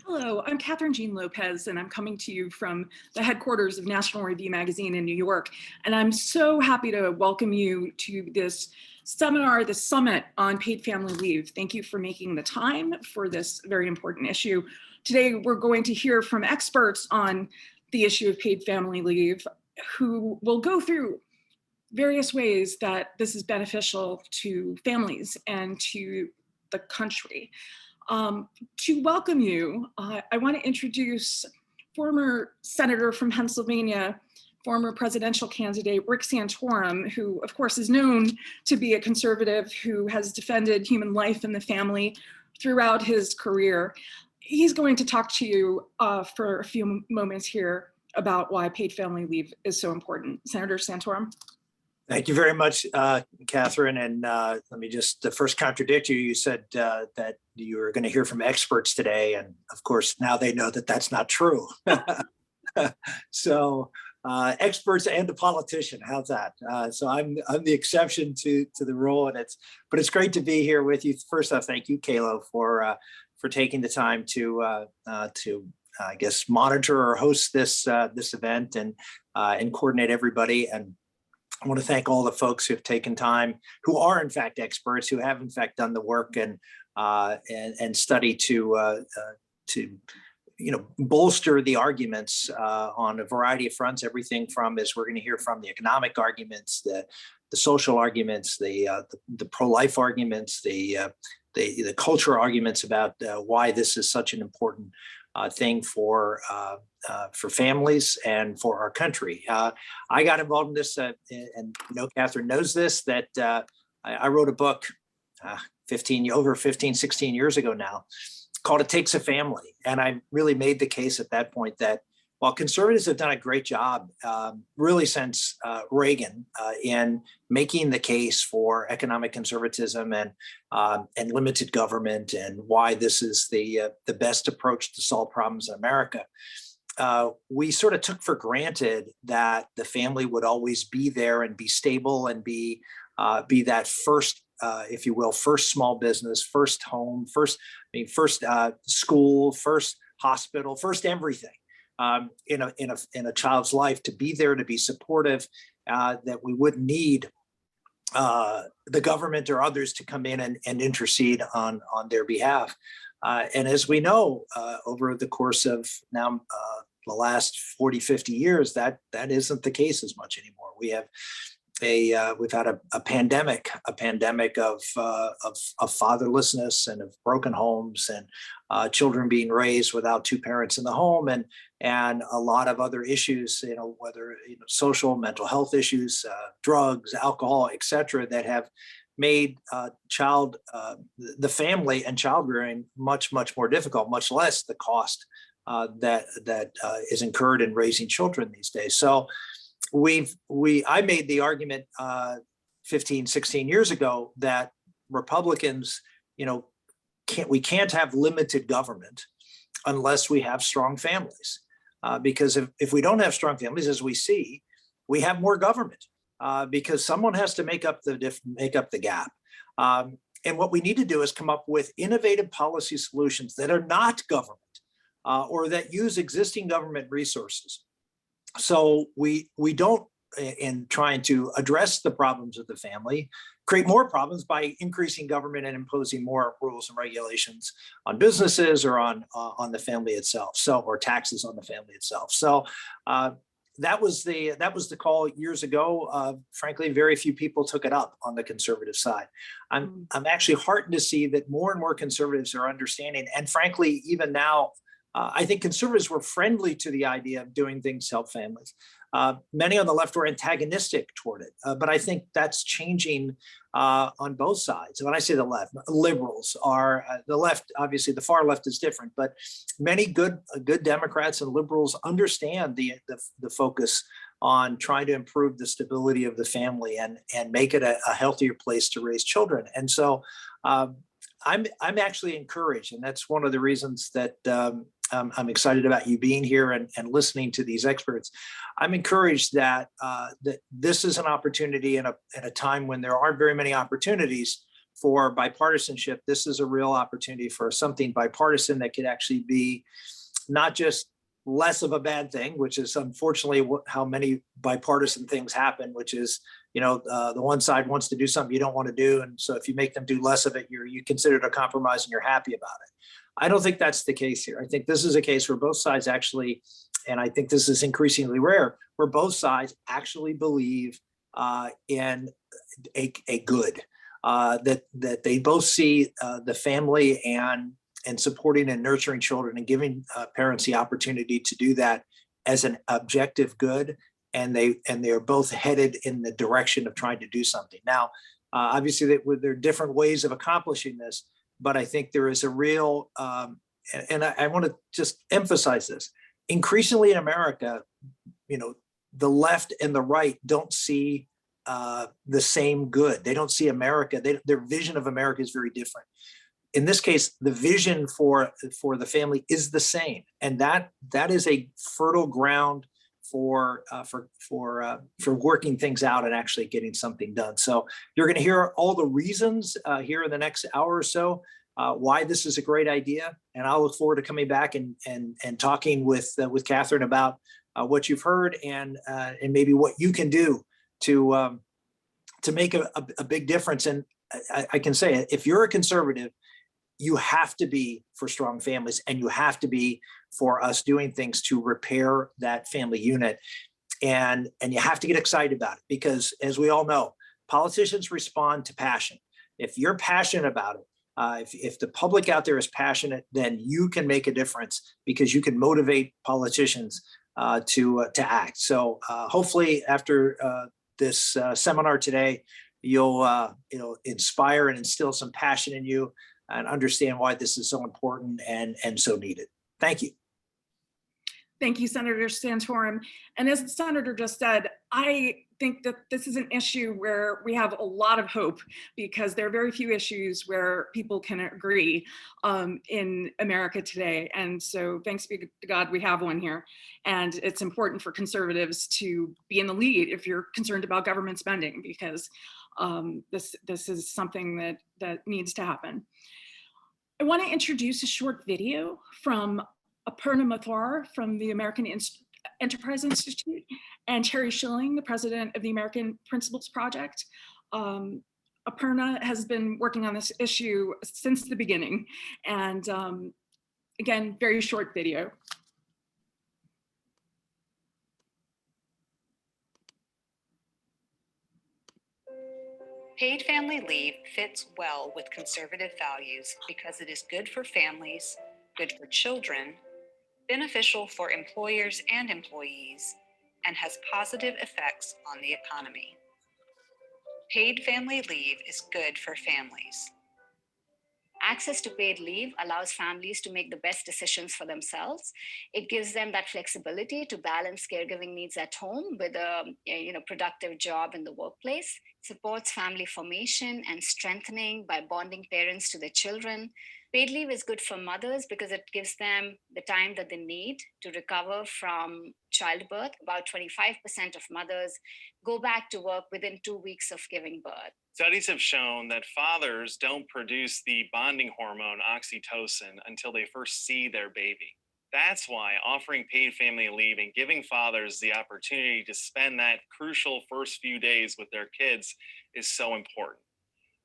Hello, I'm Catherine Jean Lopez, and I'm coming to you from the headquarters of National Review Magazine in New York. And I'm so happy to welcome you to this seminar, this summit on paid family leave. Thank you for making the time for this very important issue. Today, we're going to hear from experts on the issue of paid family leave, who will go through various ways that this is beneficial to families and to the country. To welcome you, I want to introduce former Senator from Pennsylvania, former presidential candidate Rick Santorum, who of course is known to be a conservative who has defended human life and the family throughout his career. He's going to talk to you for a few moments here about why paid family leave is so important. Senator Santorum. Thank you very much, Catherine. And let me just first contradict you. You said that you were going to hear from experts today. And of course, now they know that that's not true. So experts and a politician, how's that? So I'm the exception to the rule. But it's great to be here with you. First off, thank you, Kayla, for taking the time to I guess, monitor or host this event and coordinate everybody. And I want to thank all the folks who have taken time, who are in fact experts, who have in fact done the work and study to bolster the arguments on a variety of fronts. Everything from, as we're going to hear from, the economic arguments, the social arguments, the pro-life arguments, the cultural arguments about why this is such an important thing for families and for our country. I got involved in this, and Catherine knows this, that I wrote a book over 15, 16 years ago now called It Takes a Family. And I really made the case at that point that while conservatives have done a great job really since Reagan in making the case for economic conservatism and limited government and why this is the best approach to solve problems in America, we sort of took for granted that the family would always be there and be stable and be that first, if you will, first small business, first home, first school, first hospital, first everything. In a child's life, to be there, to be supportive, that we wouldn't need the government or others to come in and intercede on their behalf. And as we know, over the course of now the last 40, 50 years, that isn't the case as much anymore. We've had a pandemic of fatherlessness and of broken homes and children being raised without two parents in the home, and a lot of other issues, whether social, mental health issues, drugs, alcohol, et cetera, that have made the family and child rearing much, much more difficult, much less the cost that is incurred in raising children these days. So I made the argument 15, 16 years ago that Republicans, we can't have limited government unless we have strong families. Because if we don't have strong families, as we see, we have more government because someone has to make up the gap. And what we need to do is come up with innovative policy solutions that are not government or that use existing government resources. So we don't, in trying to address the problems of the family, create more problems by increasing government and imposing more rules and regulations on businesses or on the family itself, or taxes on the family itself. So that was the call years ago. Frankly, very few people took it up on the conservative side. I'm actually heartened to see that more and more conservatives are understanding, and frankly, even now, I think conservatives were friendly to the idea of doing things to help families. Many on the left were antagonistic toward it, but I think that's changing on both sides. When I say the left, liberals are the left. Obviously, the far left is different, but many good Democrats and liberals understand the focus on trying to improve the stability of the family and make it a healthier place to raise children. And so I'm actually encouraged, and that's one of the reasons that I'm excited about you being here and listening to these experts. I'm encouraged that that this is an opportunity in a time when there aren't very many opportunities for bipartisanship, this is a real opportunity for something bipartisan that could actually be not just less of a bad thing, which is unfortunately how many bipartisan things happen, which is, the one side wants to do something you don't want to do. And so if you make them do less of it, you consider it a compromise and you're happy about it. I don't think that's the case here. I think this is a case where both sides actually, and I think this is increasingly rare, where both sides actually believe in a good, that they both see the family and supporting and nurturing children and giving parents the opportunity to do that as an objective good. And they are both headed in the direction of trying to do something. Now, obviously, there are different ways of accomplishing this, but I think there is a real, and I want to just emphasize this. Increasingly in America, the left and the right don't see the same good. They don't see America. Their vision of America is very different. In this case, the vision for the family is the same, and that is a fertile ground for working things out and actually getting something done. So you're going to hear all the reasons here in the next hour or so why this is a great idea, and I'll look forward to coming back and talking with Catherine about what you've heard and maybe what you can do to make a big difference. And I can say it, if you're a conservative, you have to be for strong families, and you have to be for us doing things to repair that family unit. And you have to get excited about it, because as we all know, politicians respond to passion. If you're passionate about it, if the public out there is passionate, then you can make a difference, because you can motivate politicians to act. So hopefully after this seminar today, you'll inspire and instill some passion in you and understand why this is so important and so needed. Thank you. Thank you, Senator Santorum. And as the Senator just said, I think that this is an issue where we have a lot of hope, because there are very few issues where people can agree in America today. And so thanks be to God we have one here. And it's important for conservatives to be in the lead if you're concerned about government spending, because this is something that needs to happen. I want to introduce a short video from Aparna Mathur from the American Enterprise Institute, and Terry Schilling, the president of the American Principles Project. Aparna has been working on this issue since the beginning. And again, very short video. Paid family leave fits well with conservative values because it is good for families, good for children, beneficial for employers and employees, and has positive effects on the economy. Paid family leave is good for families. Access to paid leave allows families to make the best decisions for themselves. It gives them that flexibility to balance caregiving needs at home with a productive job in the workplace. Supports family formation and strengthening by bonding parents to their children. Paid leave is good for mothers because it gives them the time that they need to recover from childbirth. About 25% of mothers go back to work within 2 weeks of giving birth. Studies have shown that fathers don't produce the bonding hormone oxytocin until they first see their baby. That's why offering paid family leave and giving fathers the opportunity to spend that crucial first few days with their kids is so important.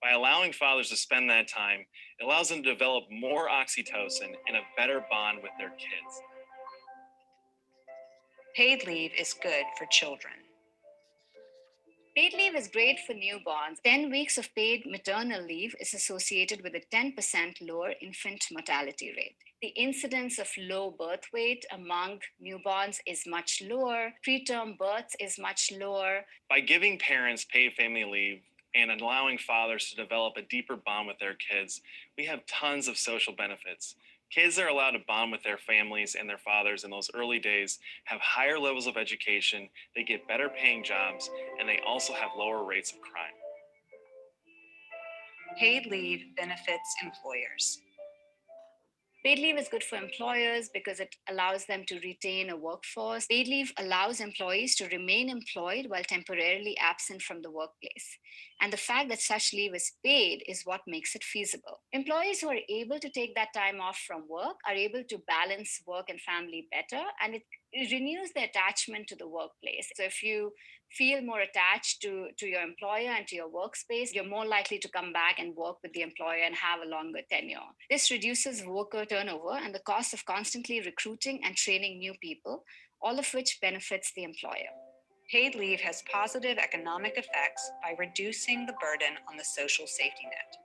By allowing fathers to spend that time, it allows them to develop more oxytocin and a better bond with their kids. Paid leave is good for children. Paid leave is great for newborns. 10 weeks of paid maternal leave is associated with a 10% lower infant mortality rate. The incidence of low birth weight among newborns is much lower. Preterm births is much lower. By giving parents paid family leave and allowing fathers to develop a deeper bond with their kids, we have tons of social benefits. Kids are allowed to bond with their families and their fathers in those early days, have higher levels of education, they get better paying jobs, and they also have lower rates of crime. Paid leave benefits employers. Paid leave is good for employers because it allows them to retain a workforce. Paid leave allows employees to remain employed while temporarily absent from the workplace. And the fact that such leave is paid is what makes it feasible. Employees who are able to take that time off from work are able to balance work and family better, and it renews the attachment to the workplace. So if you feel more attached to your employer and to your workspace, you're more likely to come back and work with the employer and have a longer tenure. This reduces worker turnover and the cost of constantly recruiting and training new people, all of which benefits the employer. Paid leave has positive economic effects by reducing the burden on the social safety net.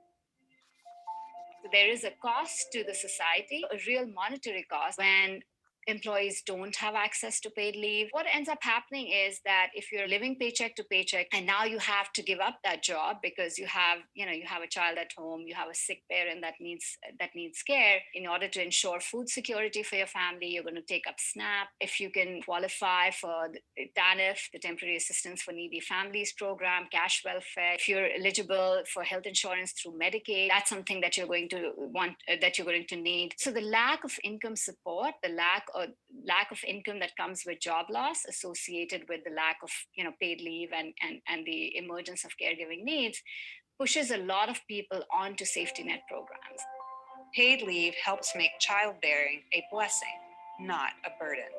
So there is a cost to the society, a real monetary cost when employees don't have access to paid leave. What ends up happening is that if you're living paycheck to paycheck and now you have to give up that job because you have a child at home, you have a sick parent that needs care, in order to ensure food security for your family, you're going to take up SNAP. If you can qualify for the TANF, the Temporary Assistance for Needy Families program, cash welfare, if you're eligible for health insurance through Medicaid, that's something that you're going to need. So the lack of income support, the lack of income that comes with job loss associated with the lack of paid leave and the emergence of caregiving needs pushes a lot of people onto safety net programs. Paid leave helps make childbearing a blessing, not a burden.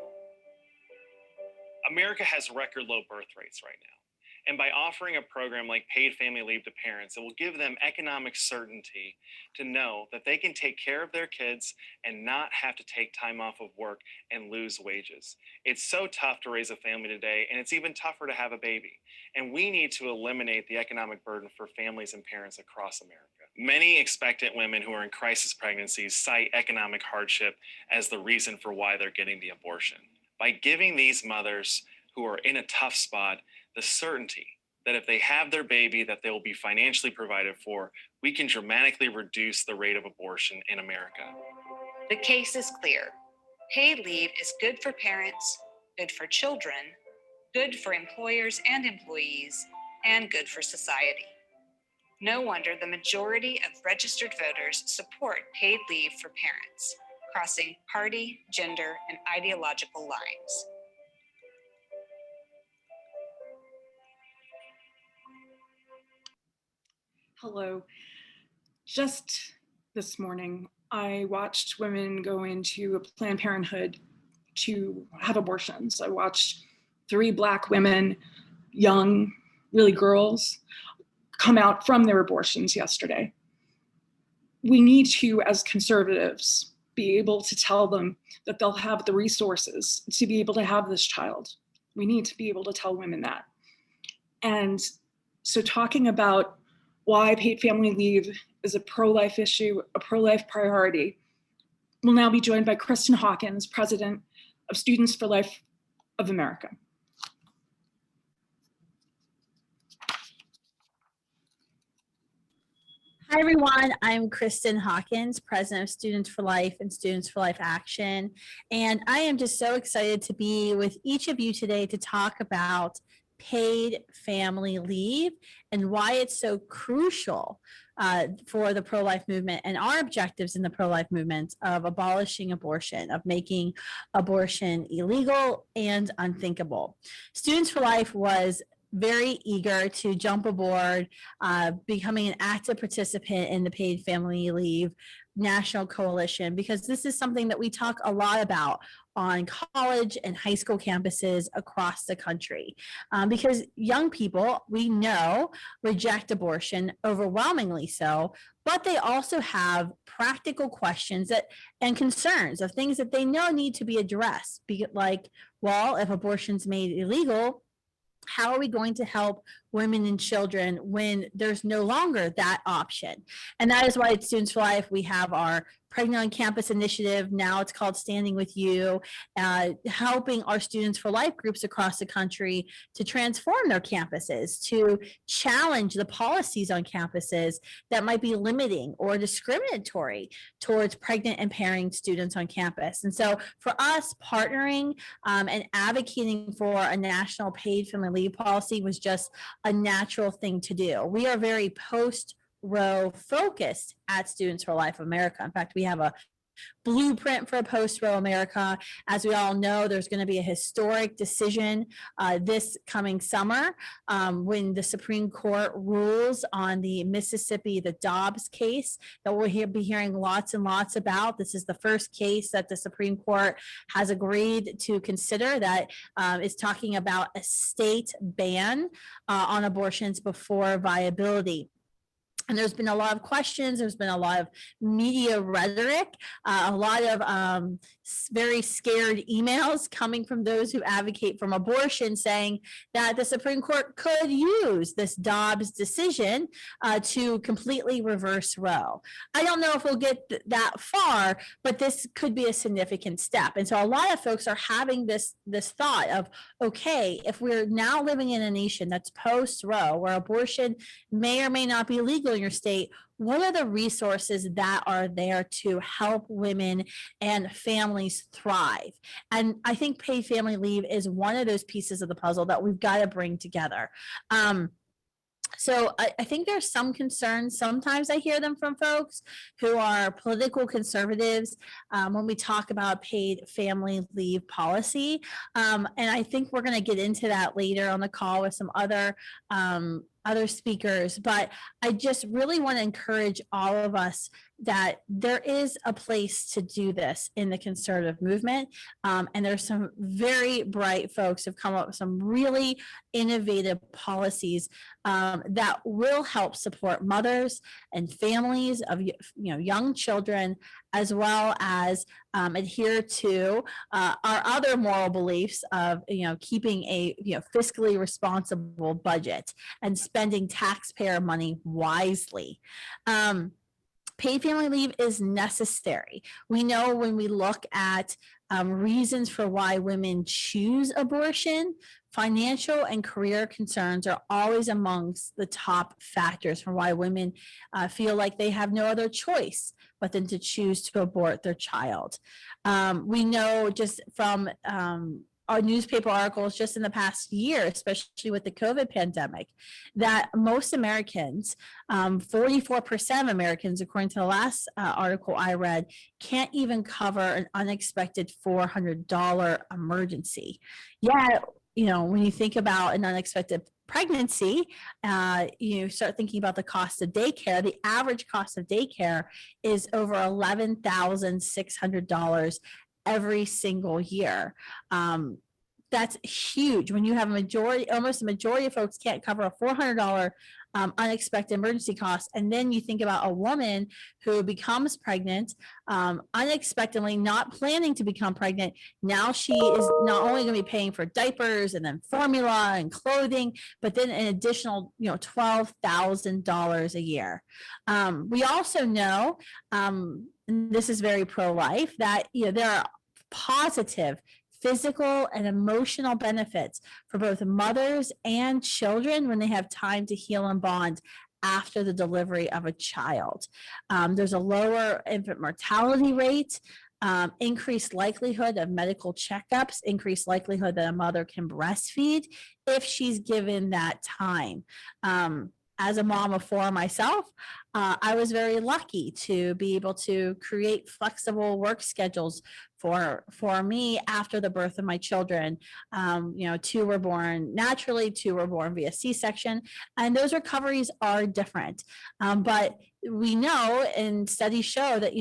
America has record low birth rates right now. And by offering a program like paid family leave to parents, it will give them economic certainty to know that they can take care of their kids and not have to take time off of work and lose wages. It's so tough to raise a family today, and it's even tougher to have a baby. And we need to eliminate the economic burden for families and parents across America. Many expectant women who are in crisis pregnancies cite economic hardship as the reason for why they're getting the abortion. By giving these mothers who are in a tough spot the certainty that if they have their baby that they will be financially provided for, we can dramatically reduce the rate of abortion in America. The case is clear. Paid leave is good for parents, good for children, good for employers and employees, and good for society. No wonder the majority of registered voters support paid leave for parents, crossing party, gender, and ideological lines. Hello. Just this morning, I watched women go into a Planned Parenthood to have abortions. I watched 3 Black women, young, really girls, come out from their abortions yesterday. We need to, as conservatives, be able to tell them that they'll have the resources to be able to have this child. We need to be able to tell women that. And so talking about why paid family leave is a pro-life issue, a pro-life priority, we'll now be joined by Kristen Hawkins, President of Students for Life of America. Hi, everyone. I'm Kristen Hawkins, President of Students for Life and Students for Life Action. And I am just so excited to be with each of you today to talk about paid family leave and why it's so crucial for the pro-life movement and our objectives in the pro-life movement of abolishing abortion, of making abortion illegal and unthinkable. Students for Life was very eager to jump aboard, becoming an active participant in the paid family leave national coalition, because this is something that we talk a lot about on college and high school campuses across the country. Because young people, we know, reject abortion, overwhelmingly so, but they also have practical questions and concerns of things that they know need to be addressed. Like, well, if abortion's made illegal, how are we going to help women and children when there's no longer that option? And that is why at Students for Life, we have our Pregnant on Campus initiative. Now it's called Standing With You, helping our Students for Life groups across the country to transform their campuses, to challenge the policies on campuses that might be limiting or discriminatory towards pregnant and pairing students on campus. And so for us, partnering and advocating for a national paid family leave policy was just a natural thing to do. We are very post-Roe focused at Students for Life America. In fact, we have a blueprint for a post-Roe America. As we all know, there's going to be a historic decision this coming summer when the Supreme Court rules on the Dobbs case that we'll be hearing lots and lots about. This is the first case that the Supreme Court has agreed to consider that is talking about a state ban on abortions before viability. And there's been a lot of questions. There's been a lot of media rhetoric, a lot of very scared emails coming from those who advocate for abortion saying that the Supreme Court could use this Dobbs decision to completely reverse Roe. I don't know if we'll get that far, but this could be a significant step. And so a lot of folks are having this thought of, okay, if we're now living in a nation that's post-Roe, where abortion may or may not be legal in your state, what are the resources that are there to help women and families thrive? And I think paid family leave is one of those pieces of the puzzle that we've got to bring together. So I think there's some concerns. Sometimes I hear them from folks who are political conservatives when we talk about paid family leave policy. And I think we're going to get into that later on the call with some other speakers. But I just really want to encourage all of us that there is a place to do this in the conservative movement. And there's some very bright folks who've come up with some really innovative policies that will help support mothers and families of young children, as well as adhere to our other moral beliefs of keeping a fiscally responsible budget and spending taxpayer money wisely. Paid family leave is necessary. We know when we look at reasons for why women choose abortion, financial and career concerns are always amongst the top factors for why women feel like they have no other choice but then to choose to abort their child. We know just from our newspaper articles just in the past year, especially with the COVID pandemic, that most Americans, 44% of Americans, according to the last article I read, can't even cover an unexpected $400 emergency. Yet, when you think about an unexpected pregnancy, you start thinking about the cost of daycare. The average cost of daycare is over $11,600 every single year. That's huge. When you have almost a majority of folks can't cover a $400 unexpected emergency cost, and then you think about a woman who becomes pregnant unexpectedly, not planning to become pregnant. Now she is not only going to be paying for diapers and then formula and clothing, but then an additional $12,000 a year. We also know, and this is very pro-life, that there are positive physical and emotional benefits for both mothers and children when they have time to heal and bond after the delivery of a child. There's a lower infant mortality rate, increased likelihood of medical checkups, increased likelihood that a mother can breastfeed if she's given that time. As a mom of four myself, I was very lucky to be able to create flexible work schedules for me after the birth of my children. Two were born naturally, two were born via C-section, and those recoveries are different. But we know, and studies show that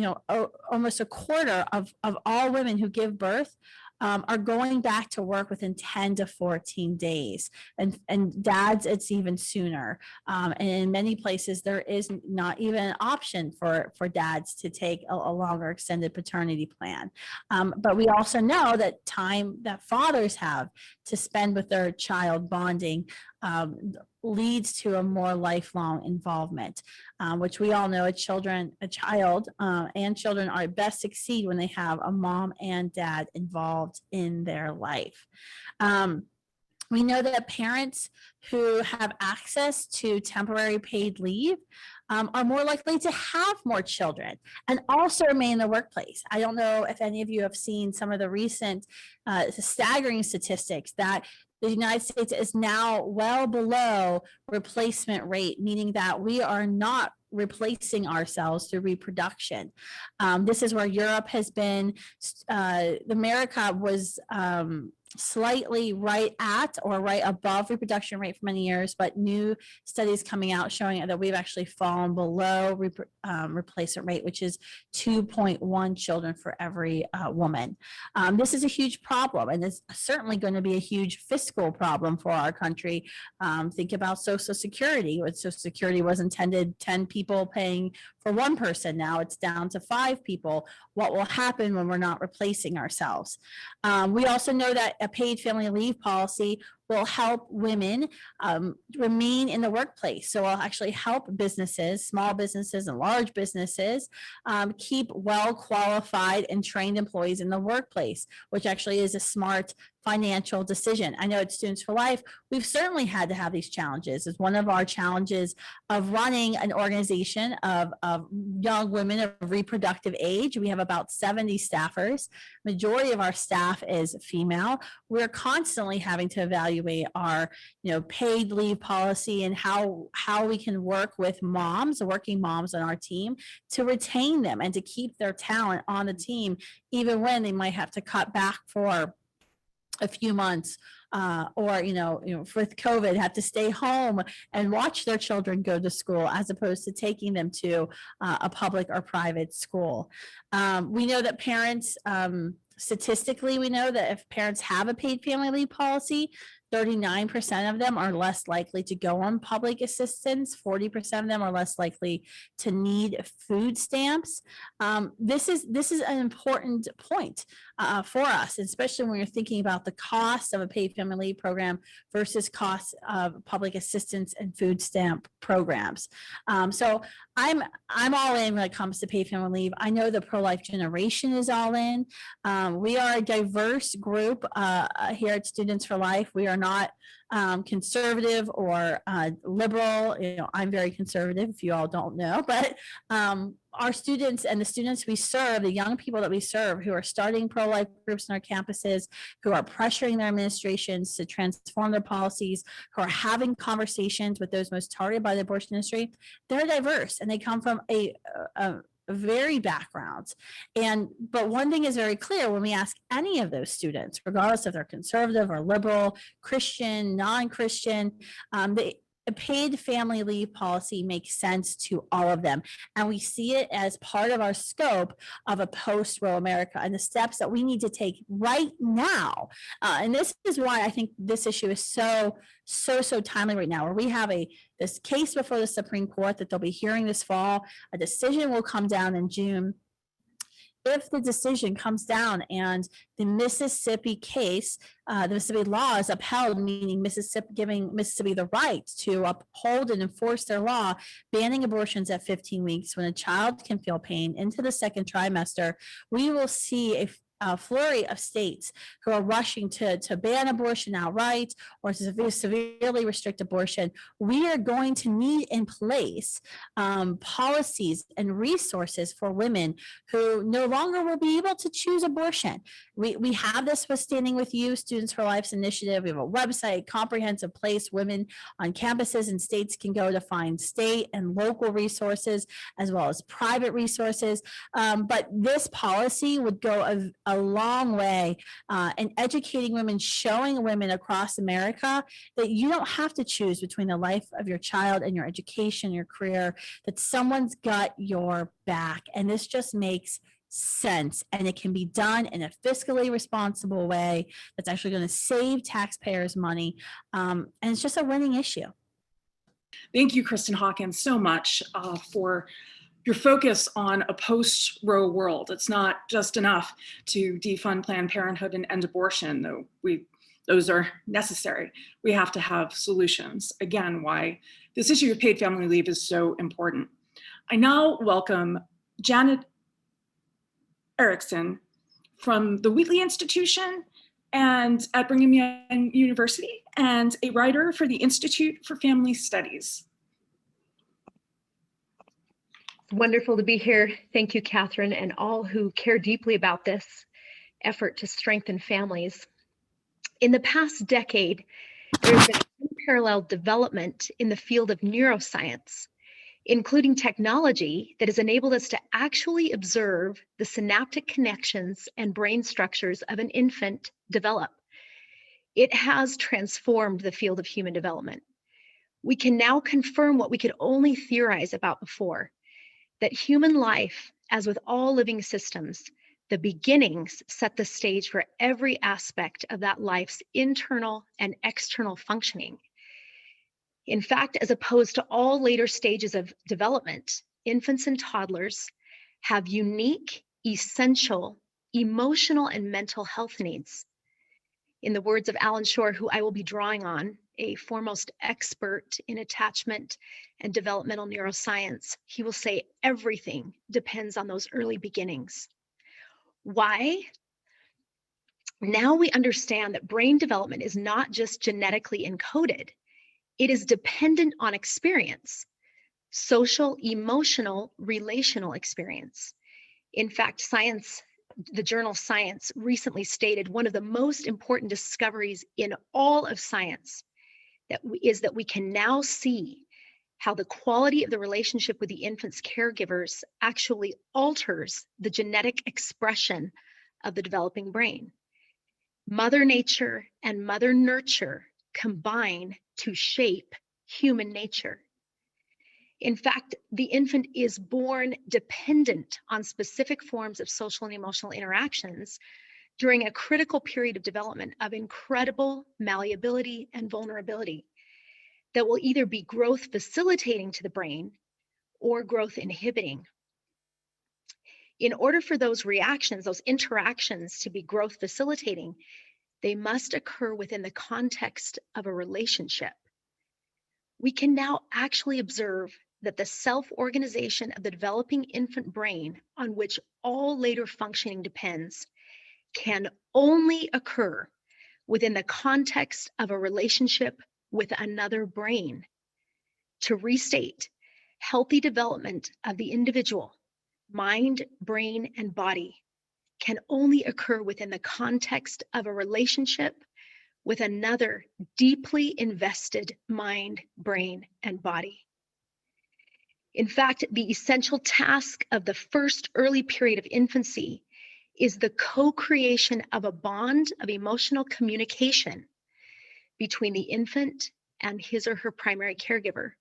almost a quarter of all women who give birth are going back to work within 10 to 14 days. And dads, it's even sooner. And in many places, there is not even an option for dads to take a longer extended paternity plan. But we also know that time that fathers have to spend with their child bonding leads to a more lifelong involvement, which we all know a child and children are best succeed when they have a mom and dad involved in their life. We know that parents who have access to temporary paid leave are more likely to have more children and also remain in the workplace. I don't know if any of you have seen some of the recent staggering statistics that the United States is now well below replacement rate, meaning that we are not replacing ourselves through reproduction. This is where Europe has been. America was slightly right at or right above reproduction rate for many years, but new studies coming out showing that we've actually fallen below replacement rate, which is 2.1 children for every woman. This is a huge problem, and it's certainly going to be a huge fiscal problem for our country. Think about Social Security. When Social Security was intended 10 people paying for one person, now it's down to 5 people. What will happen when we're not replacing ourselves? We also know that a paid family leave policy will help women remain in the workplace. So it'll actually help businesses, small businesses and large businesses, keep well-qualified and trained employees in the workplace, which actually is a smart financial decision. I know at Students for Life, we've certainly had to have these challenges. It's one of our challenges of running an organization of young women of reproductive age. We have about 70 staffers. Majority of our staff is female. We're constantly having to evaluate our, paid leave policy and how we can work with moms, working moms on our team, to retain them and to keep their talent on the team, even when they might have to cut back for a few months, or with COVID, have to stay home and watch their children go to school as opposed to taking them to a public or private school. We know that parents, statistically, we know that if parents have a paid family leave policy, 39% of them are less likely to go on public assistance. 40% of them are less likely to need food stamps. This is an important point for us, especially when you're thinking about the cost of a paid family leave program versus costs of public assistance and food stamp programs. So I'm all in when it comes to paid family leave. I know the pro-life generation is all in. We are a diverse group here at Students for Life. We are not conservative or liberal. I'm very conservative, if you all don't know, but our students and the students we serve, the young people that we serve who are starting pro-life groups on our campuses, who are pressuring their administrations to transform their policies, who are having conversations with those most targeted by the abortion industry, they're diverse and they come from a varied backgrounds. But one thing is very clear when we ask any of those students, regardless if they're conservative or liberal, Christian, non-Christian, a paid family leave policy makes sense to all of them. And we see it as part of our scope of a post-Roe America and the steps that we need to take right now. And this is why I think this issue is so timely right now, where we have this case before the Supreme Court that they'll be hearing this fall. A decision will come down in June. If the decision comes down and the Mississippi case, the Mississippi law is upheld, meaning giving Mississippi the right to uphold and enforce their law, banning abortions at 15 weeks when a child can feel pain into the second trimester, we will see a flurry of states who are rushing to ban abortion outright or to severely restrict abortion. We are going to need in place policies and resources for women who no longer will be able to choose abortion. We have this with Standing With You, Students for Life's initiative. We have a website, comprehensive place women on campuses and states can go to find state and local resources as well as private resources. But this policy would go a long way in educating women, showing women across America that you don't have to choose between the life of your child and your education, your career, that someone's got your back. And this just makes sense, and it can be done in a fiscally responsible way that's actually going to save taxpayers money, and it's just a winning issue. Thank you, Kristen Hawkins, so much for your focus on a post-Roe world. It's not just enough to defund Planned Parenthood and end abortion, though those are necessary. We have to have solutions. Again, why this issue of paid family leave is so important. I now welcome Janet Erickson from the Wheatley Institution and at Brigham Young University, and a writer for the Institute for Family Studies. Wonderful to be here. Thank you, Catherine, and all who care deeply about this effort to strengthen families. In the past decade, there's been unparalleled development in the field of neuroscience including technology that has enabled us to actually observe the synaptic connections and brain structures of an infant develop. It has transformed the field of human development. We can now confirm what we could only theorize about before, that human life, as with all living systems, the beginnings set the stage for every aspect of that life's internal and external functioning. In fact, as opposed to all later stages of development, infants and toddlers have unique, essential, emotional and mental health needs. In the words of Alan Shore, who I will be drawing on, a foremost expert in attachment and developmental neuroscience, he will say everything depends on those early beginnings. Why? Now we understand that brain development is not just genetically encoded. It is dependent on experience, social, emotional, relational experience. In fact, Science, the journal Science recently stated one of the most important discoveries in all of science is that we can now see how the quality of the relationship with the infant's caregivers actually alters the genetic expression of the developing brain. Mother Nature and Mother Nurture combine to shape human nature. In fact, the infant is born dependent on specific forms of social and emotional interactions during a critical period of development of incredible malleability and vulnerability that will either be growth facilitating to the brain or growth inhibiting. In order for those reactions, those interactions to be growth facilitating, they must occur within the context of a relationship. We can now actually observe that the self-organization of the developing infant brain, on which all later functioning depends, can only occur within the context of a relationship with another brain. To restate, healthy development of the individual, mind, brain, and body, can only occur within the context of a relationship with another deeply invested mind, brain, and body. In fact, the essential task of the first early period of infancy is the co-creation of a bond of emotional communication between the infant and his or her primary caregiver.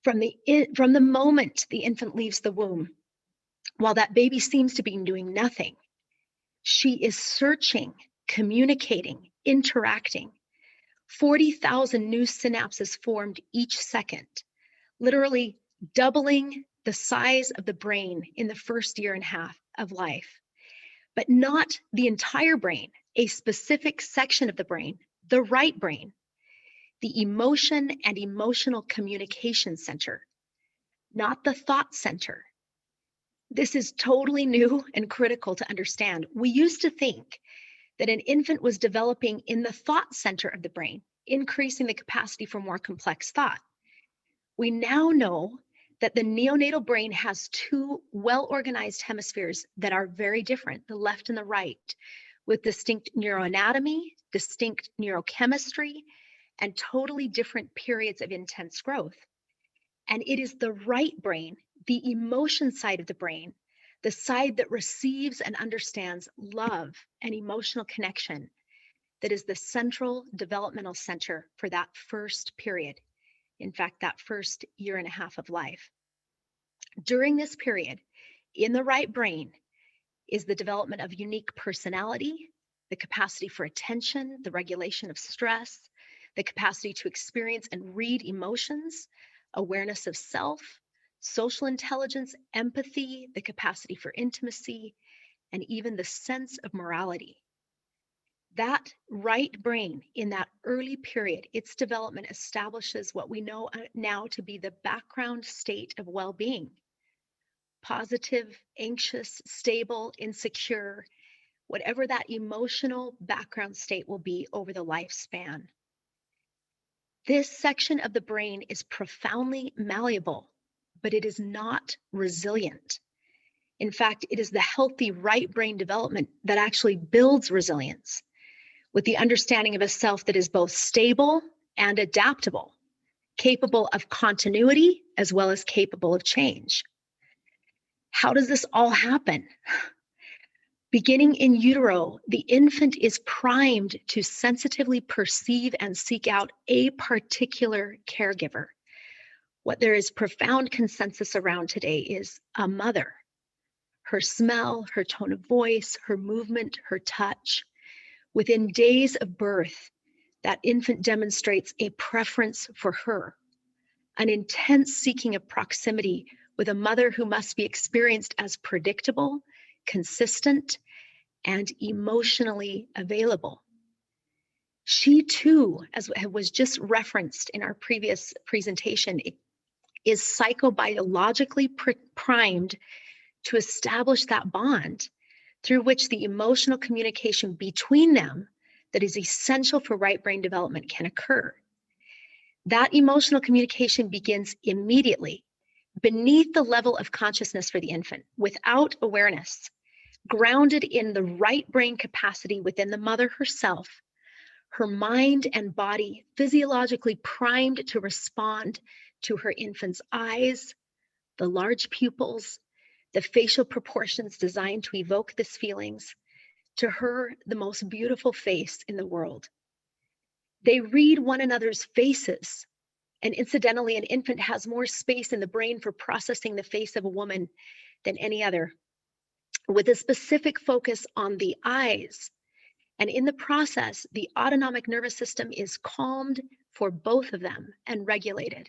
From the moment the infant leaves the womb, while that baby seems to be doing nothing, she is searching, communicating, interacting. 40,000 new synapses formed each second, literally doubling the size of the brain in the first year and a half of life. But not the entire brain, a specific section of the brain, the right brain, the emotion and emotional communication center, not the thought center. This is totally new and critical to understand. We used to think that an infant was developing in the thought center of the brain, increasing the capacity for more complex thought. We now know that the neonatal brain has two well-organized hemispheres that are very different, the left and the right, with distinct neuroanatomy, distinct neurochemistry, and totally different periods of intense growth. And it is the right brain, the emotion side of the brain, the side that receives and understands love and emotional connection, that is the central developmental center for that first period. In fact, that first year and a half of life. During this period, in the right brain is the development of unique personality, the capacity for attention, the regulation of stress, the capacity to experience and read emotions, awareness of self, social intelligence, empathy, the capacity for intimacy, and even the sense of morality. That right brain in that early period, its development establishes what we know now to be the background state of well-being. Positive, anxious, stable, insecure, whatever that emotional background state will be over the lifespan. This section of the brain is profoundly malleable, but it is not resilient. In fact, it is the healthy right brain development that actually builds resilience, with the understanding of a self that is both stable and adaptable, capable of continuity as well as capable of change. How does this all happen? Beginning in utero, the infant is primed to sensitively perceive and seek out a particular caregiver. What there is profound consensus around today is a mother. Her smell, her tone of voice, her movement, her touch. Within days of birth, that infant demonstrates a preference for her, an intense seeking of proximity with a mother who must be experienced as predictable, consistent, and emotionally available. She too, as was just referenced in our previous presentation, is psychobiologically primed to establish that bond through which the emotional communication between them that is essential for right brain development can occur. That emotional communication begins immediately beneath the level of consciousness for the infant, without awareness, grounded in the right brain capacity within the mother herself, her mind and body physiologically primed to respond to her infant's eyes, the large pupils, the facial proportions designed to evoke these feelings, to her, the most beautiful face in the world. They read one another's faces. And incidentally, an infant has more space in the brain for processing the face of a woman than any other, with a specific focus on the eyes. And in the process, the autonomic nervous system is calmed for both of them and regulated.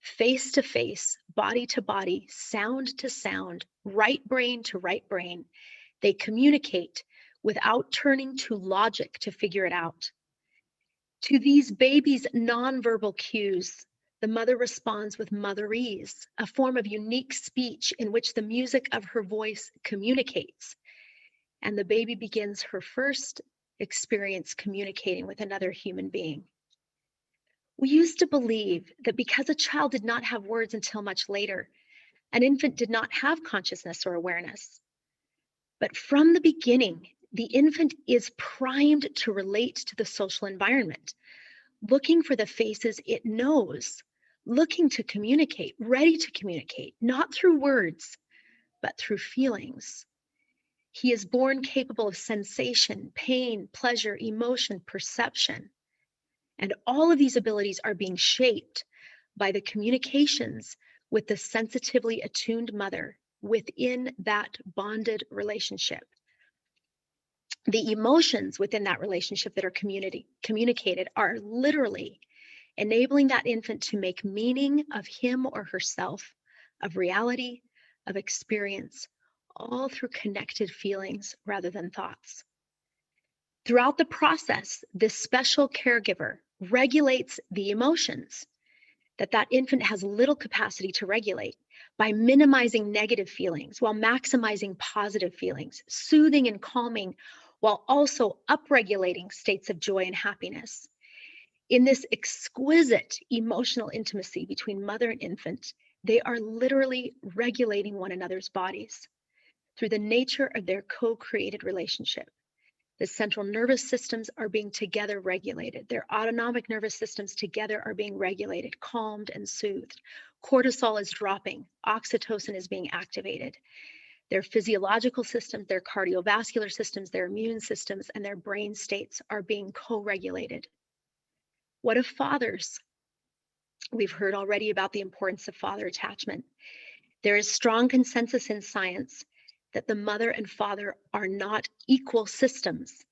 Face to face, body to body, sound to sound, right brain to right brain. They communicate without turning to logic to figure it out. To these babies' nonverbal cues, the mother responds with motherese, a form of unique speech in which the music of her voice communicates. And the baby begins her first experience communicating with another human being. We used to believe that because a child did not have words until much later, an infant did not have consciousness or awareness. But from the beginning, the infant is primed to relate to the social environment, looking for the faces it knows, looking to communicate, ready to communicate, not through words, but through feelings. He is born capable of sensation, pain, pleasure, emotion, perception. And all of these abilities are being shaped by the communications with the sensitively attuned mother within that bonded relationship. The emotions within that relationship that are communicated are literally enabling that infant to make meaning of him or herself, of reality, of experience, all through connected feelings rather than thoughts. Throughout the process, this special caregiver regulates the emotions that infant has little capacity to regulate by minimizing negative feelings while maximizing positive feelings, soothing and calming while also upregulating states of joy and happiness. In this exquisite emotional intimacy between mother and infant, they are literally regulating one another's bodies through the nature of their co-created relationship. The central nervous systems are being together regulated. Their autonomic nervous systems together are being regulated, calmed, and soothed. Cortisol is dropping. Oxytocin is being activated. Their physiological systems, their cardiovascular systems, their immune systems, and their brain states are being co-regulated. What of fathers? We've heard already about the importance of father attachment. There is strong consensus in science that the mother and father are not equal systems.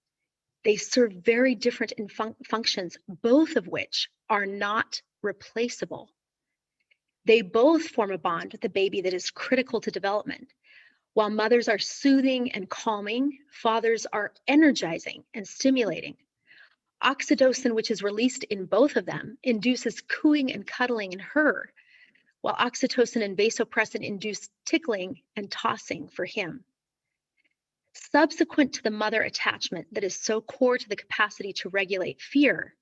They serve very different functions, both of which are not replaceable. They both form a bond with the baby that is critical to development. While mothers are soothing and calming, fathers are energizing and stimulating. Oxytocin, which is released in both of them, induces cooing and cuddling in her, while oxytocin and vasopressin induce tickling and tossing for him. Subsequent to the mother attachment that is so core to the capacity to regulate fear,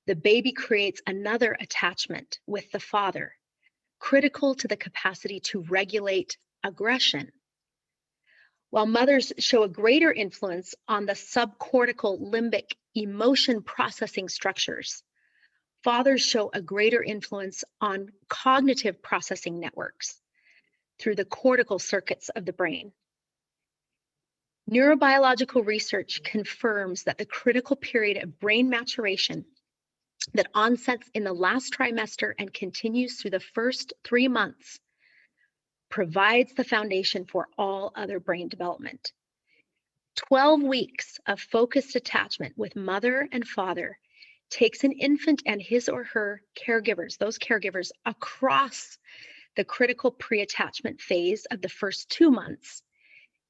the baby creates another attachment with the father, critical to the capacity to regulate aggression. While mothers show a greater influence on the subcortical limbic emotion processing structures, fathers show a greater influence on cognitive processing networks through the cortical circuits of the brain. Neurobiological research confirms that the critical period of brain maturation that onsets in the last trimester and continues through the first 3 months provides the foundation for all other brain development. 12 weeks of focused attachment with mother and father takes an infant and his or her caregivers, those caregivers, across the critical pre-attachment phase of the first 2 months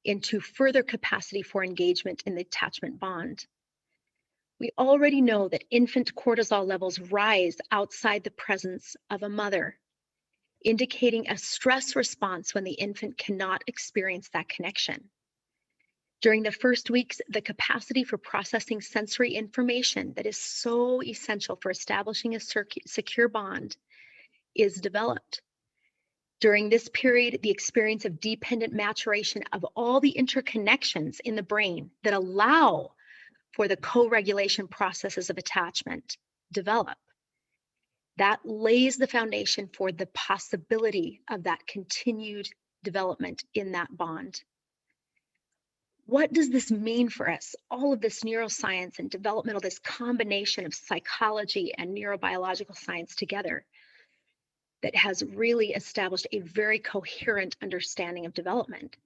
into further capacity for engagement in the attachment bond. We already know that infant cortisol levels rise outside the presence of a mother, indicating a stress response when the infant cannot experience that connection. During the first weeks, the capacity for processing sensory information that is so essential for establishing a secure bond is developed. During this period, the experience of dependent maturation of all the interconnections in the brain that allow for the co-regulation processes of attachment develop. That lays the foundation for the possibility of that continued development in that bond. What does this mean for us? All of this neuroscience and developmental, this combination of psychology and neurobiological science together that has really established a very coherent understanding of development.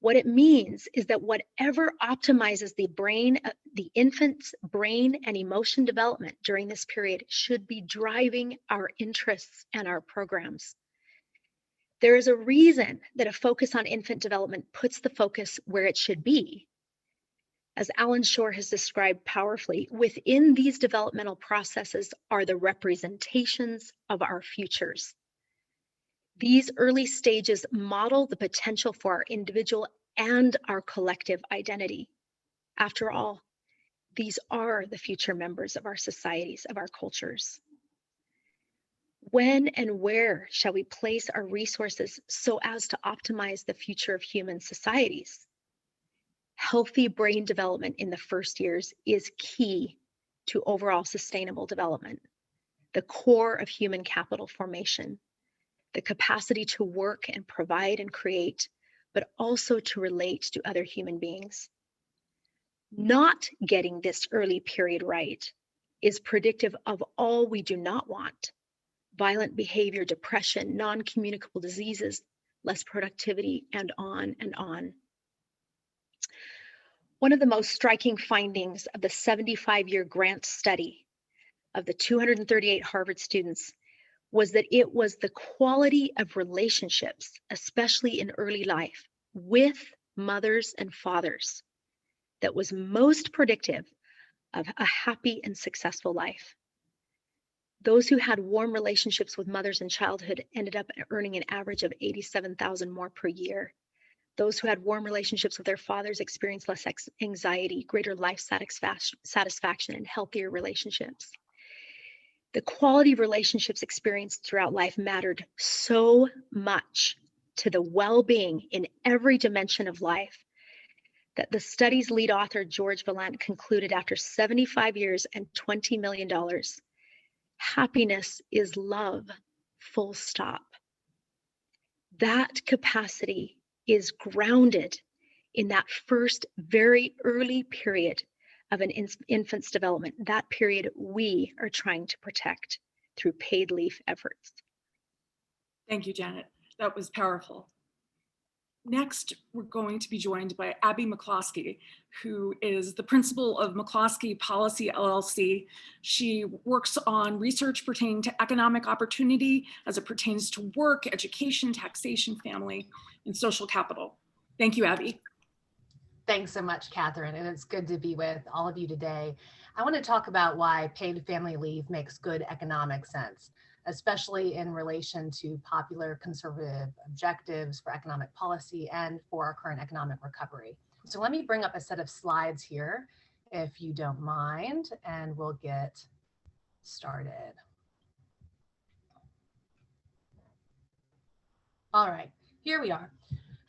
What it means is that whatever optimizes the brain, the infant's brain and emotion development during this period should be driving our interests and our programs. There is a reason that a focus on infant development puts the focus where it should be. As Alan Shore has described powerfully, within these developmental processes are the representations of our futures. These early stages model the potential for our individual and our collective identity. After all, these are the future members of our societies, of our cultures. When and where shall we place our resources so as to optimize the future of human societies? Healthy brain development in the first years is key to overall sustainable development, the core of human capital formation, the capacity to work and provide and create, but also to relate to other human beings. Not getting this early period right is predictive of all we do not want: violent behavior, depression, non-communicable diseases, less productivity, and on and on. One of the most striking findings of the 75-year grant study of the 238 Harvard students was that it was the quality of relationships, especially in early life, with mothers and fathers that was most predictive of a happy and successful life. Those who had warm relationships with mothers in childhood ended up earning an average of $87,000 more per year. Those who had warm relationships with their fathers experienced less anxiety, greater life satisfaction, and healthier relationships. The quality of relationships experienced throughout life mattered so much to the well-being in every dimension of life that the study's lead author, George Valent, concluded after 75 years and $20 million, happiness is love, full stop. That capacity is grounded in that first very early period of an infant's development, that period we are trying to protect through paid leave efforts. Thank you, Janet. That was powerful. Next, we're going to be joined by Abby McCloskey, who is the principal of McCloskey Policy LLC. She works on research pertaining to economic opportunity as it pertains to work, education, taxation, family, and social capital. Thank you, Abby. Thanks so much, Catherine, and it's good to be with all of you today. I want to talk about why paid family leave makes good economic sense, especially in relation to popular conservative objectives for economic policy and for our current economic recovery. So let me bring up a set of slides here, if you don't mind, and we'll get started. All right, here we are.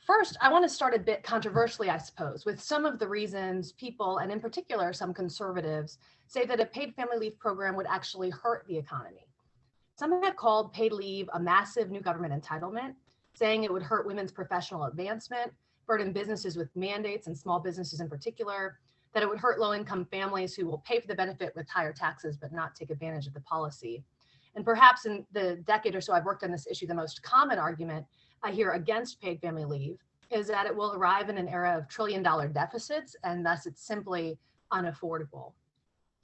First, I want to start a bit controversially, I suppose, with some of the reasons people, and in particular, some conservatives, say that a paid family leave program would actually hurt the economy. Some have called paid leave a massive new government entitlement, saying it would hurt women's professional advancement, burden businesses with mandates and small businesses in particular, that it would hurt low-income families who will pay for the benefit with higher taxes but not take advantage of the policy. And perhaps in the decade or so I've worked on this issue, the most common argument I hear against paid family leave is that it will arrive in an era of trillion-dollar deficits, and thus it's simply unaffordable.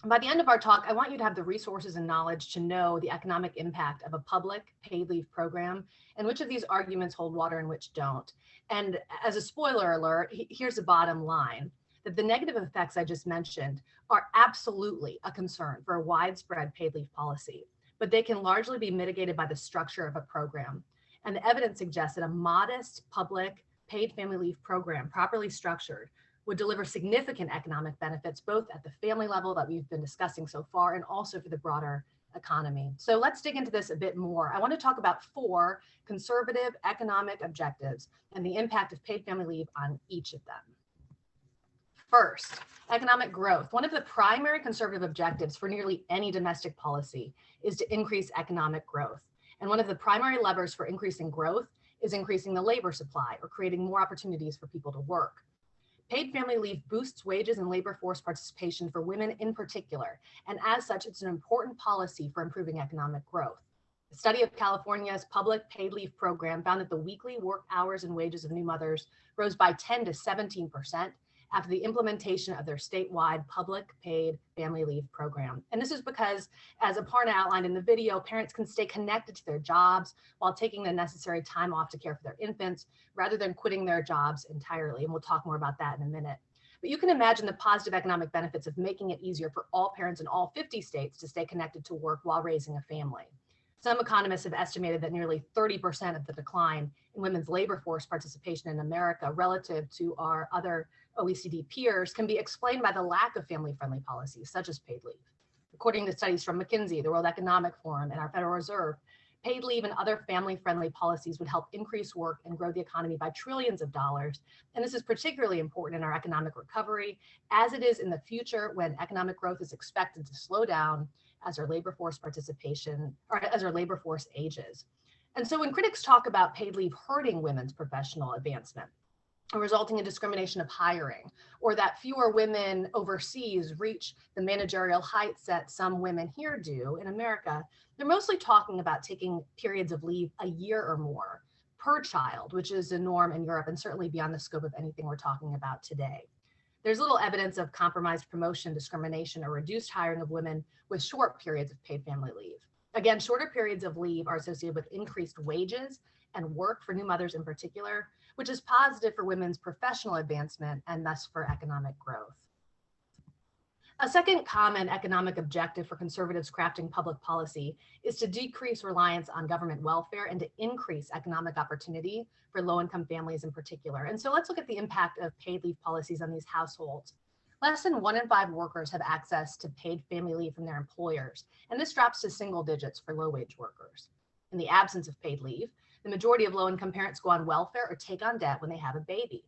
By the end of our talk, I want you to have the resources and knowledge to know the economic impact of a public paid leave program and which of these arguments hold water and which don't. And as a spoiler alert, here's the bottom line, that the negative effects I just mentioned are absolutely a concern for a widespread paid leave policy, but they can largely be mitigated by the structure of a program. And the evidence suggests that a modest public paid family leave program, properly structured, would deliver significant economic benefits, both at the family level that we've been discussing so far and also for the broader economy. So let's dig into this a bit more. I want to talk about 4 conservative economic objectives and the impact of paid family leave on each of them. First, economic growth. One of the primary conservative objectives for nearly any domestic policy is to increase economic growth. And one of the primary levers for increasing growth is increasing the labor supply or creating more opportunities for people to work. Paid family leave boosts wages and labor force participation for women in particular, and as such, it's an important policy for improving economic growth. A study of California's public paid leave program found that the weekly work hours and wages of new mothers rose by 10 to 17% after the implementation of their statewide public paid family leave program. And this is because, as Aparna outlined in the video, parents can stay connected to their jobs while taking the necessary time off to care for their infants, rather than quitting their jobs entirely. And we'll talk more about that in a minute. But you can imagine the positive economic benefits of making it easier for all parents in all 50 states to stay connected to work while raising a family. Some economists have estimated that nearly 30% of the decline in women's labor force participation in America relative to our other OECD peers can be explained by the lack of family-friendly policies, such as paid leave. According to studies from McKinsey, the World Economic Forum, and our Federal Reserve, paid leave and other family-friendly policies would help increase work and grow the economy by trillions of dollars. And this is particularly important in our economic recovery, as it is in the future when economic growth is expected to slow down as our labor force participation, or as our labor force ages. And so when critics talk about paid leave hurting women's professional advancement, or resulting in discrimination of hiring, or that fewer women overseas reach the managerial heights that some women here do in America, they're mostly talking about taking periods of leave a year or more per child, which is a norm in Europe and certainly beyond the scope of anything we're talking about today. There's little evidence of compromised promotion, discrimination, or reduced hiring of women with short periods of paid family leave. Again, shorter periods of leave are associated with increased wages and work for new mothers in particular, which is positive for women's professional advancement and thus for economic growth. A second common economic objective for conservatives crafting public policy is to decrease reliance on government welfare and to increase economic opportunity for low-income families in particular. And so let's look at the impact of paid leave policies on these households. Less than 1 in 5 workers have access to paid family leave from their employers, and this drops to single digits for low-wage workers. In the absence of paid leave, the majority of low-income parents go on welfare or take on debt when they have a baby.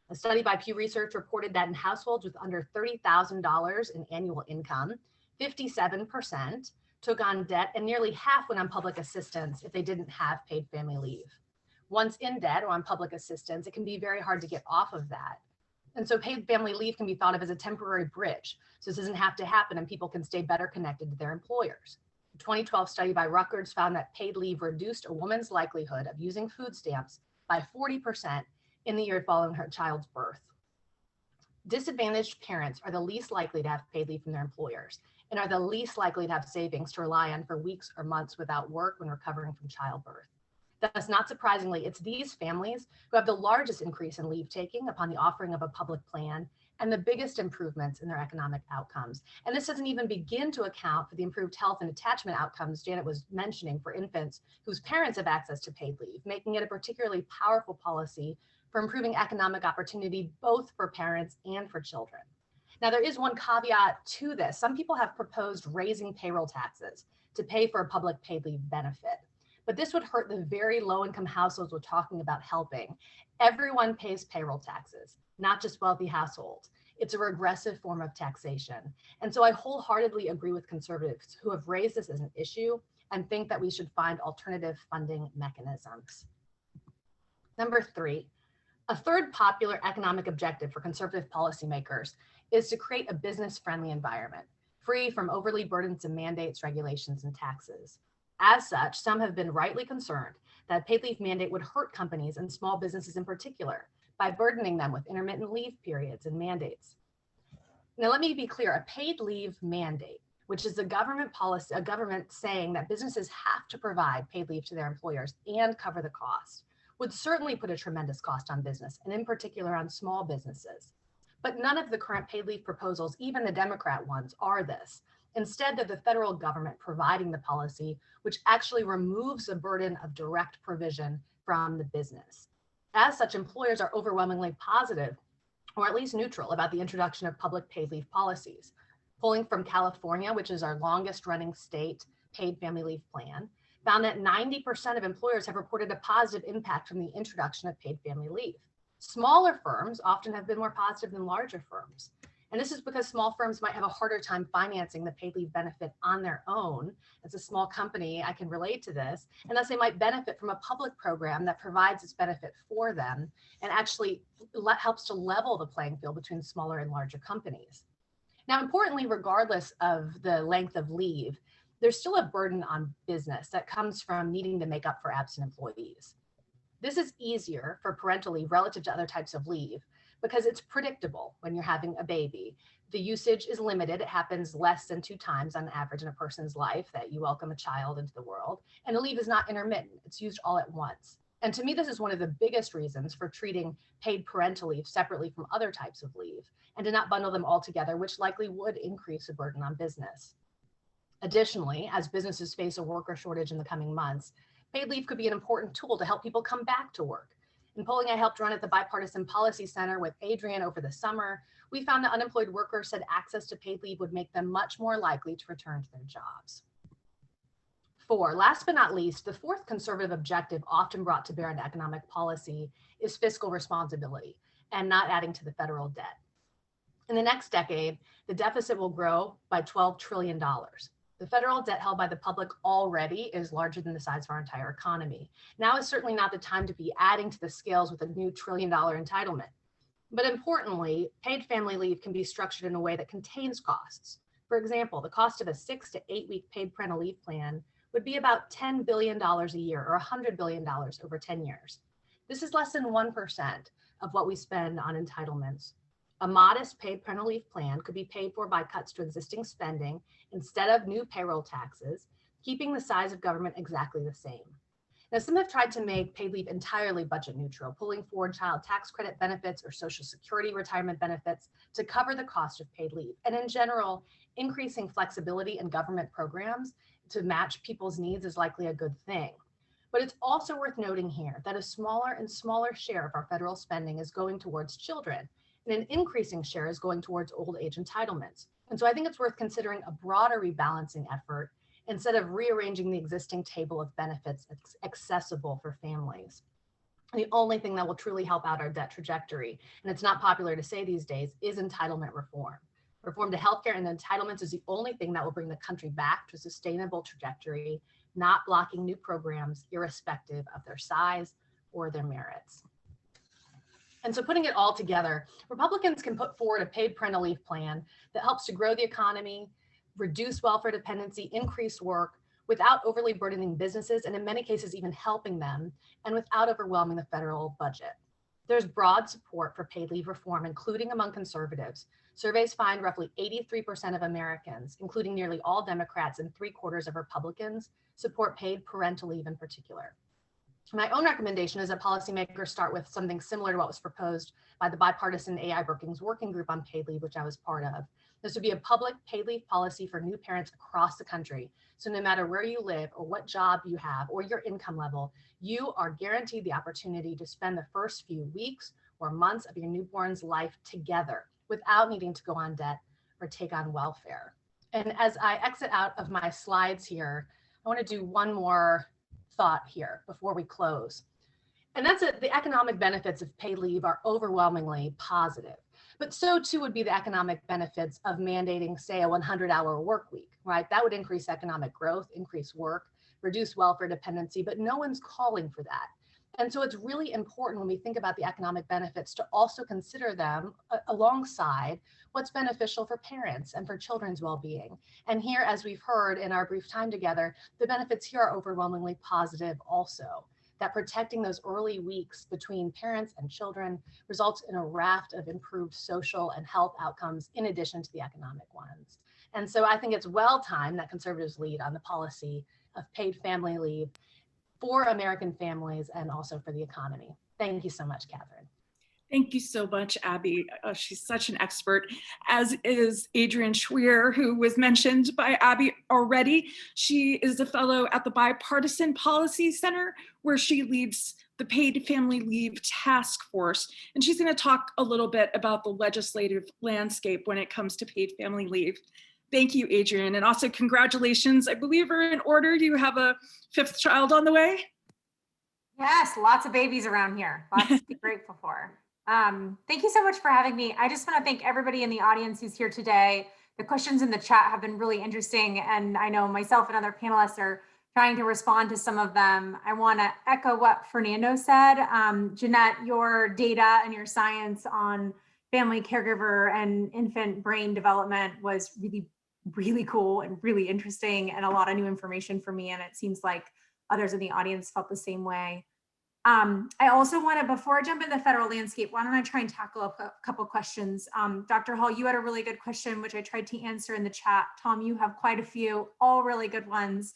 A study by Pew Research reported that in households with under $30,000 in annual income, 57% took on debt and nearly half went on public assistance if they didn't have paid family leave. Once in debt or on public assistance, it can be very hard to get off of that. And so paid family leave can be thought of as a temporary bridge. So this doesn't have to happen and people can stay better connected to their employers. A 2012 study by Rutgers found that paid leave reduced a woman's likelihood of using food stamps by 40% in the year following her child's birth. Disadvantaged parents are the least likely to have paid leave from their employers and are the least likely to have savings to rely on for weeks or months without work when recovering from childbirth. Thus, not surprisingly, it's these families who have the largest increase in leave taking upon the offering of a public plan and the biggest improvements in their economic outcomes. And this doesn't even begin to account for the improved health and attachment outcomes Janet was mentioning for infants whose parents have access to paid leave, making it a particularly powerful policy for improving economic opportunity, both for parents and for children. Now, there is one caveat to this. Some people have proposed raising payroll taxes to pay for a public paid leave benefit. but this would hurt the very low-income households we're talking about helping. Everyone pays payroll taxes, not just wealthy households. It's a regressive form of taxation. And so I wholeheartedly agree with conservatives who have raised this as an issue and think that we should find alternative funding mechanisms. Number 3, a third popular economic objective for conservative policymakers is to create a business-friendly environment, free from overly burdensome mandates, regulations, and taxes. As such, some have been rightly concerned that a paid leave mandate would hurt companies and small businesses in particular by burdening them with intermittent leave periods and mandates. Now, let me be clear, a paid leave mandate, which is a government policy, a government saying that businesses have to provide paid leave to their employers and cover the cost, would certainly put a tremendous cost on business, and in particular on small businesses. But none of the current paid leave proposals, even the Democrat ones, are this. Instead, they're the federal government providing the policy, which actually removes the burden of direct provision from the business. As such, employers are overwhelmingly positive, or at least neutral, about the introduction of public paid leave policies. Polling from California, which is our longest running state paid family leave plan, found that 90% of employers have reported a positive impact from the introduction of paid family leave. Smaller firms often have been more positive than larger firms. And this is because small firms might have a harder time financing the paid leave benefit on their own. As a small company, I can relate to this. And thus they might benefit from a public program that provides this benefit for them and actually helps to level the playing field between smaller and larger companies. Now, importantly, regardless of the length of leave, there's still a burden on business that comes from needing to make up for absent employees. This is easier for parental leave relative to other types of leave because it's predictable when you're having a baby. The usage is limited. It happens less than 2 times on average in a person's life that you welcome a child into the world. And the leave is not intermittent. It's used all at once. And to me, this is one of the biggest reasons for treating paid parental leave separately from other types of leave and to not bundle them all together, which likely would increase the burden on business. Additionally, as businesses face a worker shortage in the coming months, paid leave could be an important tool to help people come back to work. In polling I helped run at the Bipartisan Policy Center with Adrian over the summer, we found that unemployed workers said access to paid leave would make them much more likely to return to their jobs. 4, last but not least, the fourth conservative objective often brought to bear in economic policy is fiscal responsibility and not adding to the federal debt. In the next decade, the deficit will grow by $12 trillion. The federal debt held by the public already is larger than the size of our entire economy. Now is certainly not the time to be adding to the scales with a new $1 trillion entitlement. But importantly, paid family leave can be structured in a way that contains costs. For example, the cost of a 6 to 8 week paid parental leave plan would be about $10 billion a year or $100 billion over 10 years. This is less than 1% of what we spend on entitlements. A modest paid parental leave plan could be paid for by cuts to existing spending instead of new payroll taxes, keeping the size of government exactly the same. Now, some have tried to make paid leave entirely budget neutral, pulling forward child tax credit benefits or Social Security retirement benefits to cover the cost of paid leave. And in general, increasing flexibility in government programs to match people's needs is likely a good thing. But it's also worth noting here that a smaller and smaller share of our federal spending is going towards children, and an increasing share is going towards old age entitlements. And so I think it's worth considering a broader rebalancing effort instead of rearranging the existing table of benefits accessible for families. The only thing that will truly help out our debt trajectory, and it's not popular to say these days, is entitlement reform. Reform to healthcare and entitlements is the only thing that will bring the country back to a sustainable trajectory, not blocking new programs irrespective of their size or their merits. And so putting it all together, Republicans can put forward a paid parental leave plan that helps to grow the economy, reduce welfare dependency, increase work, without overly burdening businesses, and in many cases, even helping them, and without overwhelming the federal budget. There's broad support for paid leave reform, including among conservatives. Surveys find roughly 83% of Americans, including nearly all Democrats and 3/4 of Republicans, support paid parental leave in particular. My own recommendation is that policymakers start with something similar to what was proposed by the bipartisan AI Brookings Working Group on paid leave, which I was part of. This would be a public paid leave policy for new parents across the country. So no matter where you live or what job you have or your income level, you are guaranteed the opportunity to spend the first few weeks or months of your newborn's life together without needing to go on debt or take on welfare. And as I exit out of my slides here, I want to do one more thought here before we close. And that's it. The economic benefits of paid leave are overwhelmingly positive. But so too would be the economic benefits of mandating, say, a 100-hour work week, right? That would increase economic growth, increase work, reduce welfare dependency, but no one's calling for that. And so it's really important when we think about the economic benefits to also consider them alongside what's beneficial for parents and for children's well-being. And here, as we've heard in our brief time together, the benefits here are overwhelmingly positive also. That protecting those early weeks between parents and children results in a raft of improved social and health outcomes in addition to the economic ones. And so I think it's well timed that conservatives lead on the policy of paid family leave for American families and also for the economy. Thank you so much, Catherine. Thank you so much, Abby. She's such an expert, as is Adrienne Schweer, who was mentioned by Abby already. She is a fellow at the Bipartisan Policy Center, where she leads the Paid Family Leave Task Force. And she's going to talk a little bit about the legislative landscape when it comes to paid family leave. Thank you, Adrienne. And also congratulations. I believe are in order. You have a 5th child on the way. Yes, lots of babies around here. Lots to be grateful for. Thank you so much for having me. I just want to thank everybody in the audience who's here today. The questions in the chat have been really interesting, and I know myself and other panelists are trying to respond to some of them. I want to echo what Fernando said. Jeanette, your data and your science on family caregiver and infant brain development was really, really cool and really interesting, and a lot of new information for me, and it seems like others in the audience felt the same way. I also want to, before I jump into the federal landscape, why don't I try and tackle a couple questions? Dr. Hall, you had a really good question, which I tried to answer in the chat. Tom, you have quite a few, all really good ones.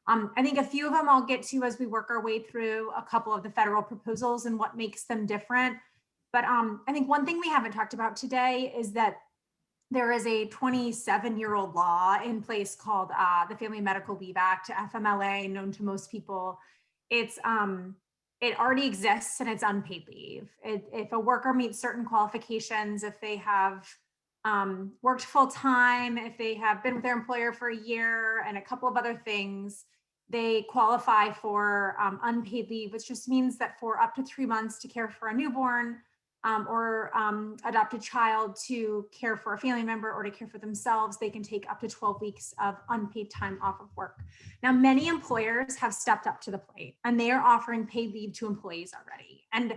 I think a few of them I'll get to as we work our way through a couple of the federal proposals and what makes them different. But I think one thing we haven't talked about today is that there is a 27-year-old law in place called the Family Medical Leave Act, FMLA, known to most people. It already exists and it's unpaid leave. If a worker meets certain qualifications, if they have worked full time, if they have been with their employer for a year and a couple of other things, they qualify for unpaid leave, which just means that for up to 3 months to care for a newborn or adopted child, to care for a family member or to care for themselves, they can take up to 12 weeks of unpaid time off of work. Now, many employers have stepped up to the plate and they are offering paid leave to employees already. And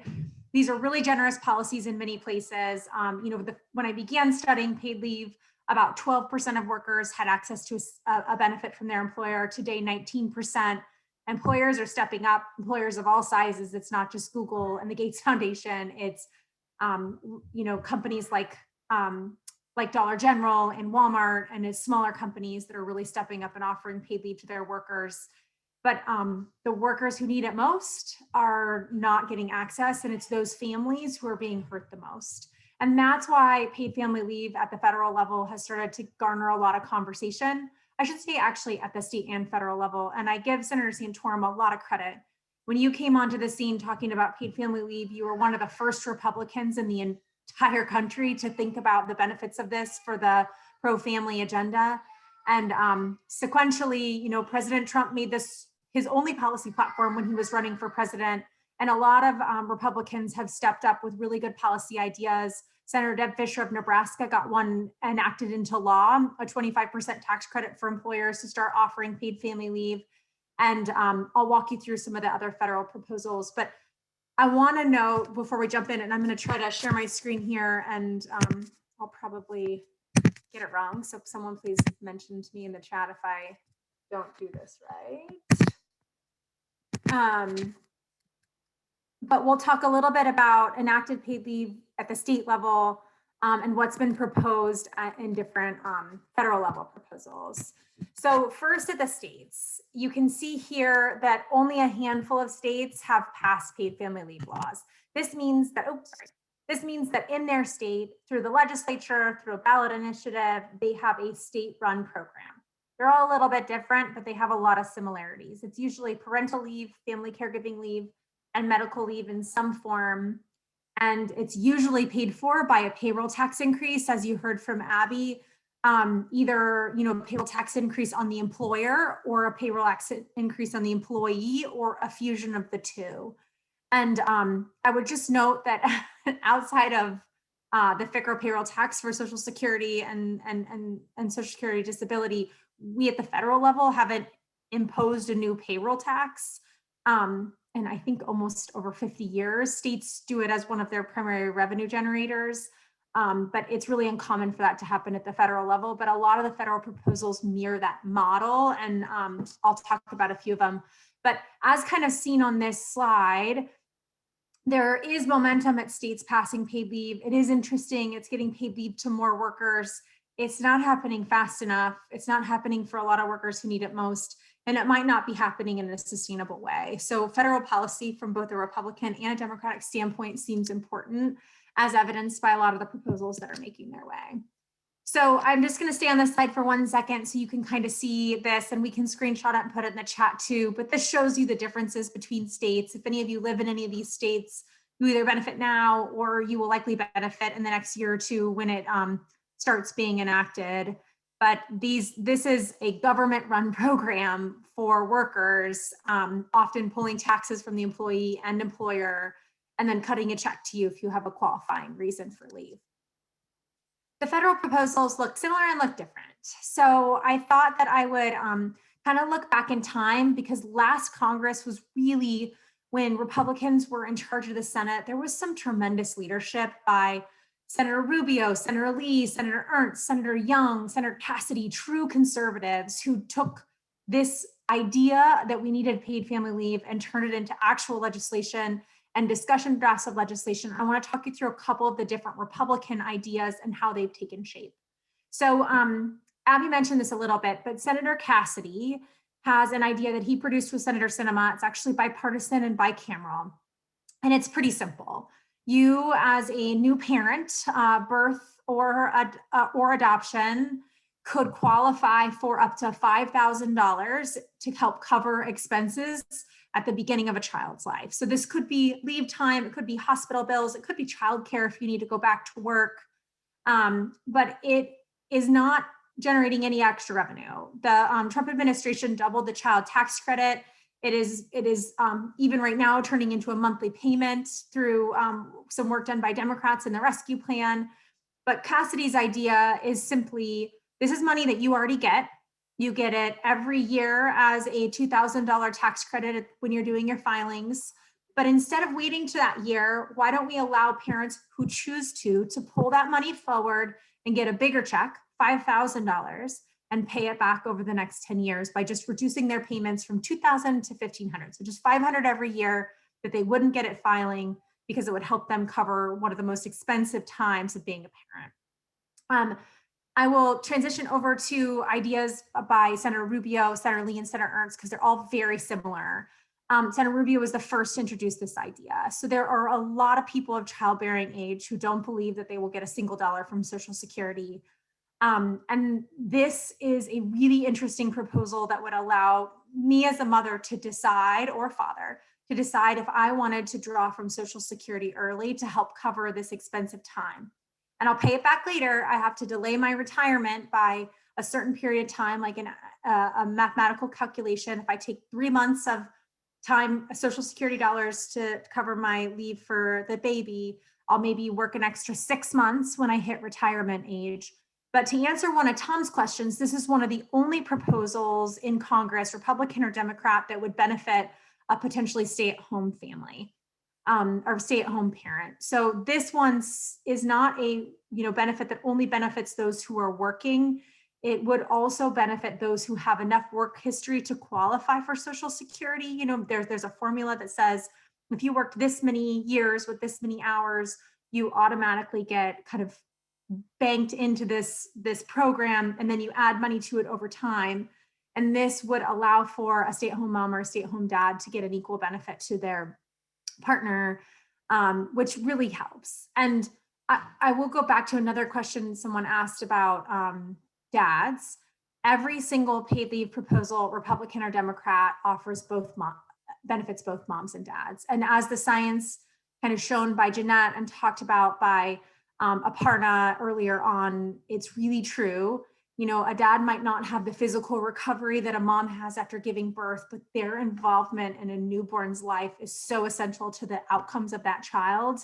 these are really generous policies in many places. When I began studying paid leave, about 12% of workers had access to a benefit from their employer. Today, 19%. Employers are stepping up, employers of all sizes. It's not just Google and the Gates Foundation. It's companies like Dollar General and Walmart and as smaller companies that are really stepping up and offering paid leave to their workers. But the workers who need it most are not getting access, and it's those families who are being hurt the most. And that's why paid family leave at the federal level has started to garner a lot of conversation. I should say actually at the state and federal level. And I give Senator Santorum a lot of credit. When you came onto the scene talking about paid family leave, you were one of the first Republicans in the entire country to think about the benefits of this for the pro-family agenda. And sequentially, President Trump made this his only policy platform when he was running for president. And a lot of Republicans have stepped up with really good policy ideas. Senator Deb Fischer of Nebraska got one enacted into law, a 25% tax credit for employers to start offering paid family leave. And I'll walk you through some of the other federal proposals. But I want to know before we jump in, and I'm going to try to share my screen here, and I'll probably get it wrong. So someone please mention to me in the chat if I don't do this right. But we'll talk a little bit about enacted paid leave at the state level and what's been proposed in different federal level proposals. So first at the states, you can see here that only a handful of states have passed paid family leave laws. This means that, in their state, through the legislature, through a ballot initiative, they have a state-run program. They're all a little bit different, but they have a lot of similarities. It's usually parental leave, family caregiving leave, and medical leave in some form. And it's usually paid for by a payroll tax increase, as you heard from Abby. either, payroll tax increase on the employer or a payroll tax increase on the employee or a fusion of the two. And I would just note that outside of the FICRA payroll tax for Social Security and Social Security disability, we at the federal level haven't imposed a new payroll tax. And I think almost over 50 years. States do it as one of their primary revenue generators. But it's really uncommon for that to happen at the federal level. But a lot of the federal proposals mirror that model, and I'll talk about a few of them. But as kind of seen on this slide, there is momentum at states passing paid leave. It is interesting. It's getting paid leave to more workers. It's not happening fast enough. It's not happening for a lot of workers who need it most. And it might not be happening in a sustainable way. So federal policy from both a Republican and a Democratic standpoint seems important, as evidenced by a lot of the proposals that are making their way. So I'm just going to stay on this slide for 1 second so you can kind of see this, and we can screenshot it and put it in the chat too. But this shows you the differences between states. If any of you live in any of these states, you either benefit now or you will likely benefit in the next year or two when it starts being enacted. But this is a government-run program for workers, often pulling taxes from the employee and employer, and then cutting a check to you if you have a qualifying reason for leave. The federal proposals look similar and look different. So I thought that I would kind of look back in time, because last Congress was really when Republicans were in charge of the Senate. There was some tremendous leadership by Senator Rubio, Senator Lee, Senator Ernst, Senator Young, Senator Cassidy, true conservatives who took this idea that we needed paid family leave and turned it into actual legislation and discussion drafts of legislation. I want to talk you through a couple of the different Republican ideas and how they've taken shape. So Abby mentioned this a little bit, but Senator Cassidy has an idea that he produced with Senator Sinema. It's actually bipartisan and bicameral, and it's pretty simple. You, as a new parent, birth or adoption, could qualify for up to $5,000 to help cover expenses at the beginning of a child's life. So this could be leave time, it could be hospital bills, it could be childcare if you need to go back to work, but it is not generating any extra revenue. The Trump administration doubled the child tax credit. It is even right now turning into a monthly payment through some work done by Democrats in the rescue plan. But Cassidy's idea is simply, this is money that you already get. You get it every year as a $2,000 tax credit when you're doing your filings. But instead of waiting to that year, why don't we allow parents who choose to pull that money forward and get a bigger check, $5,000, and pay it back over the next 10 years by just reducing their payments from $2,000 to $1,500. So just $500 every year that they wouldn't get at filing, because it would help them cover one of the most expensive times of being a parent. I will transition over to ideas by Senator Rubio, Senator Lee, and Senator Ernst, because they're all very similar. Senator Rubio was the first to introduce this idea. So there are a lot of people of childbearing age who don't believe that they will get a single dollar from Social Security. And this is a really interesting proposal that would allow me as a mother to decide, or father, to decide if I wanted to draw from Social Security early to help cover this expensive time. And I'll pay it back later. I have to delay my retirement by a certain period of time, like a mathematical calculation. If I take 3 months of time, Social Security dollars to cover my leave for the baby, I'll maybe work an extra 6 months when I hit retirement age. But to answer one of Tom's questions, this is one of the only proposals in Congress, Republican or Democrat, that would benefit a potentially stay-at-home family or stay-at-home parent. So this one is not a benefit that only benefits those who are working. It would also benefit those who have enough work history to qualify for Social Security. There's a formula that says if you worked this many years with this many hours, you automatically get kind of banked into this program, and then you add money to it over time. And this would allow for a stay-at-home mom or a stay-at-home dad to get an equal benefit to their partner, which really helps. And I will go back to another question someone asked about dads. Every single paid leave proposal, Republican or Democrat, offers benefits both moms and dads. And as the science kind of shown by Jeanette and talked about by Aparna earlier on, it's really true. You know, a dad might not have the physical recovery that a mom has after giving birth, but their involvement in a newborn's life is so essential to the outcomes of that child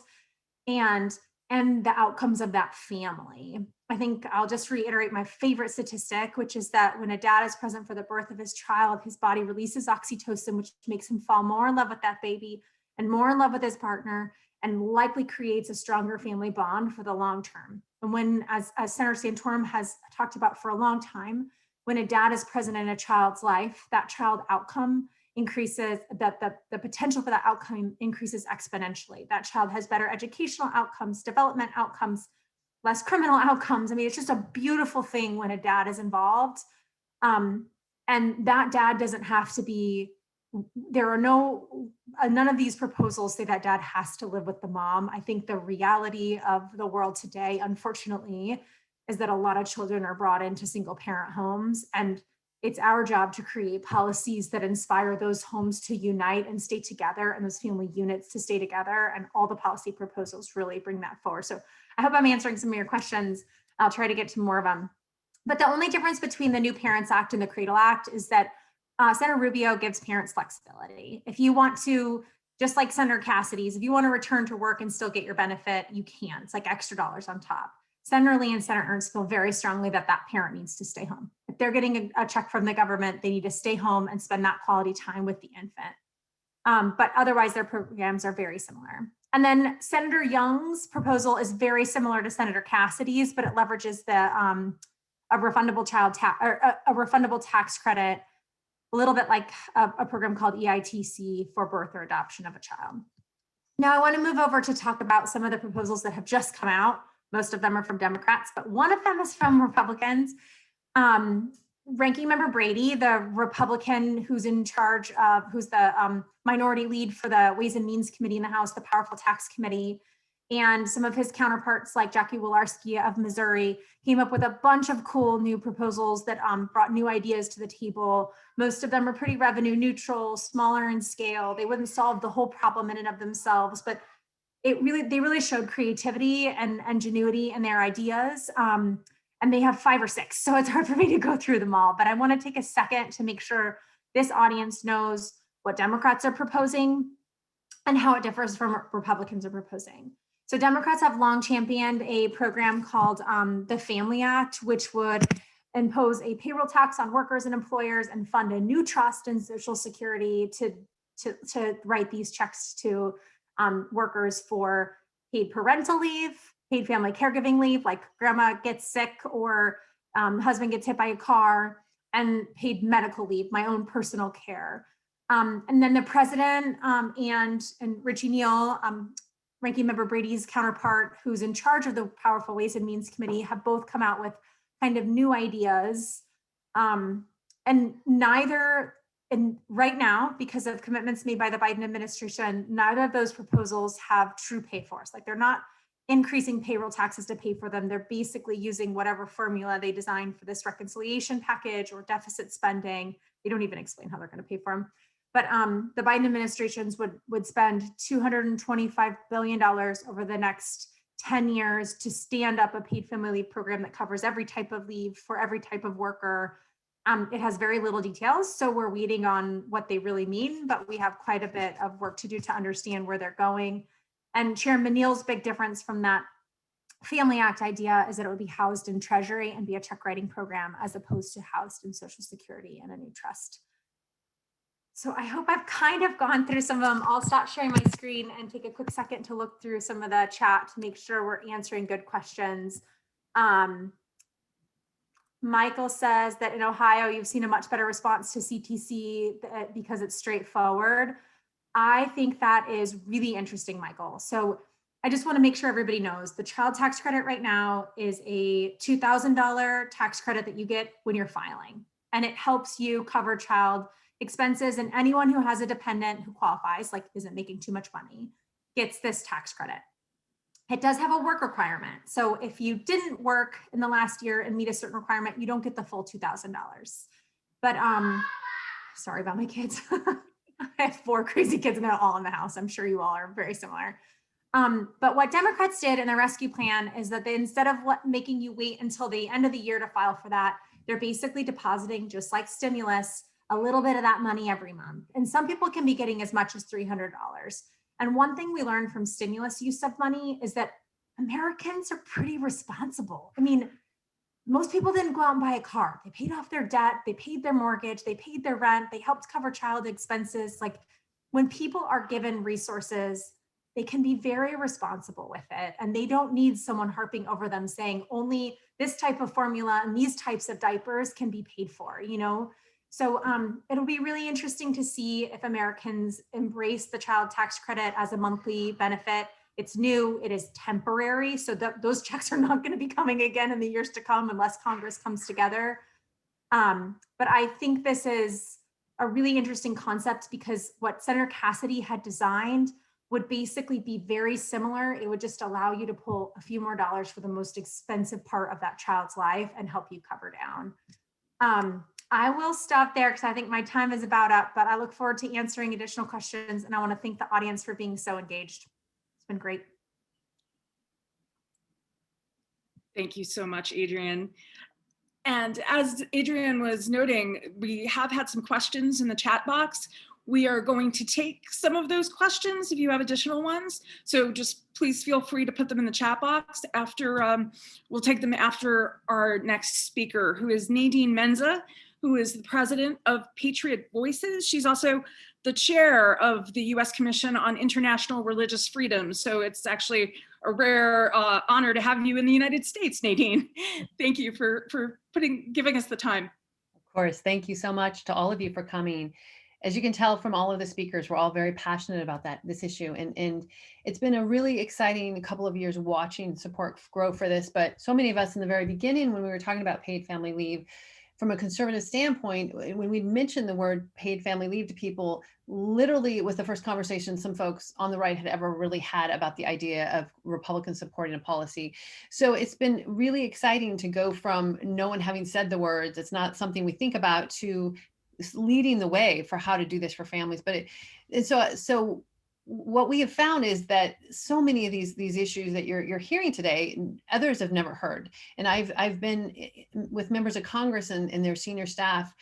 and the outcomes of that family. I think I'll just reiterate my favorite statistic, which is that when a dad is present for the birth of his child, his body releases oxytocin, which makes him fall more in love with that baby and more in love with his partner, and likely creates a stronger family bond for the long term. And when, as Senator Santorum has talked about for a long time, when a dad is present in a child's life, that child outcome increases, the potential for that outcome increases exponentially. That child has better educational outcomes, development outcomes, less criminal outcomes. I mean, it's just a beautiful thing when a dad is involved. And that dad doesn't have to be, there are none of these proposals say that dad has to live with the mom. I think the reality of the world today, unfortunately, is that a lot of children are brought into single parent homes, and it's our job to create policies that inspire those homes to unite and stay together, and those family units to stay together. And all the policy proposals really bring that forward. So I hope I'm answering some of your questions. I'll try to get to more of them. But the only difference between the New Parents Act and the Cradle Act is that Senator Rubio gives parents flexibility. If you want to, just like Senator Cassidy's, if you want to return to work and still get your benefit, you can. It's like extra dollars on top. Senator Lee and Senator Ernst feel very strongly that that parent needs to stay home. If they're getting a check from the government, they need to stay home and spend that quality time with the infant. But otherwise, their programs are very similar. And then Senator Young's proposal is very similar to Senator Cassidy's, but it leverages the a refundable a refundable tax credit, a little bit like a program called EITC for birth or adoption of a child. Now I want to move over to talk about some of the proposals that have just come out. Most of them are from Democrats, but one of them is from Republicans. Ranking Member Brady, the Republican who's in charge of, who's the minority lead for the Ways and Means Committee in the House, the Powerful Tax Committee, and some of his counterparts like Jackie Wolarski of Missouri came up with a bunch of cool new proposals that brought new ideas to the table. Most of them are pretty revenue neutral, smaller in scale. They wouldn't solve the whole problem in and of themselves, but they really showed creativity and ingenuity in their ideas. And they have 5 or 6, so it's hard for me to go through them all, but I want to take a second to make sure this audience knows what Democrats are proposing and how it differs from what Republicans are proposing. So Democrats have long championed a program called the Family Act, which would impose a payroll tax on workers and employers and fund a new trust in Social Security to write these checks to workers for paid parental leave, paid family caregiving leave, like grandma gets sick or husband gets hit by a car, and paid medical leave, my own personal care. And then the president and Richie Neal, Ranking Member Brady's counterpart, who's in charge of the Powerful Ways and Means Committee, have both come out with kind of new ideas. And right now, because of commitments made by the Biden administration, neither of those proposals have true pay for us. Like, they're not increasing payroll taxes to pay for them. They're basically using whatever formula they designed for this reconciliation package or deficit spending. They don't even explain how they're going to pay for them. But the Biden administrations would spend $225 billion over the next 10 years to stand up a paid family leave program that covers every type of leave for every type of worker. It has very little details, so we're waiting on what they really mean, but we have quite a bit of work to do to understand where they're going. And Chairman Neal's big difference from that Family Act idea is that it would be housed in Treasury and be a check writing program as opposed to housed in Social Security and a new trust. So I hope I've kind of gone through some of them. I'll stop sharing my screen and take a quick second to look through some of the chat to make sure we're answering good questions. Michael says that in Ohio, you've seen a much better response to CTC because it's straightforward. I think that is really interesting, Michael. So I just want to make sure everybody knows the child tax credit right now is a $2,000 tax credit that you get when you're filing, and it helps you cover child expenses, and anyone who has a dependent who qualifies, like isn't making too much money, gets this tax credit. It does have a work requirement. So if you didn't work in the last year and meet a certain requirement, you don't get the full $2,000. But sorry about my kids. I have 4 crazy kids and they're all in the house. I'm sure you all are very similar. But what Democrats did in the rescue plan is that they, instead of making you wait until the end of the year to file for that, they're basically depositing, just like stimulus, a little bit of that money every month. And some people can be getting as much as $300. And one thing we learned from stimulus use of money is that Americans are pretty responsible. I mean, most people didn't go out and buy a car. They paid off their debt, they paid their mortgage, they paid their rent, they helped cover child expenses. Like, when people are given resources, they can be very responsible with it. And they don't need someone harping over them saying only this type of formula and these types of diapers can be paid for, you know? So it'll be really interesting to see if Americans embrace the child tax credit as a monthly benefit. It's new, it is temporary, so those checks are not going to be coming again in the years to come unless Congress comes together. But I think this is a really interesting concept because what Senator Cassidy had designed would basically be very similar. It would just allow you to pull a few more dollars for the most expensive part of that child's life and help you cover down. I will stop there because I think my time is about up, but I look forward to answering additional questions, and I want to thank the audience for being so engaged. It's been great. Thank you so much, Adrienne. And as Adrienne was noting, we have had some questions in the chat box. We are going to take some of those questions if you have additional ones. So just please feel free to put them in the chat box after, we'll take them after our next speaker, who is Nadine Menza, who is the president of Patriot Voices. She's also the chair of the U.S. Commission on International Religious Freedom. So it's actually a rare honor to have you in the United States, Nadine. Thank you for giving us the time. Of course, thank you so much to all of you for coming. As you can tell from all of the speakers, we're all very passionate about this issue. And it's been a really exciting couple of years watching support grow for this. But so many of us in the very beginning, when we were talking about paid family leave, from a conservative standpoint, when we mentioned the word paid family leave to people, literally it was the first conversation some folks on the right had ever really had about the idea of Republicans supporting a policy. So it's been really exciting to go from no one having said the words, it's not something we think about, to leading the way for how to do this for families. But so what we have found is that so many of these issues that you're hearing today, others have never heard. And I've been with members of Congress and their senior staff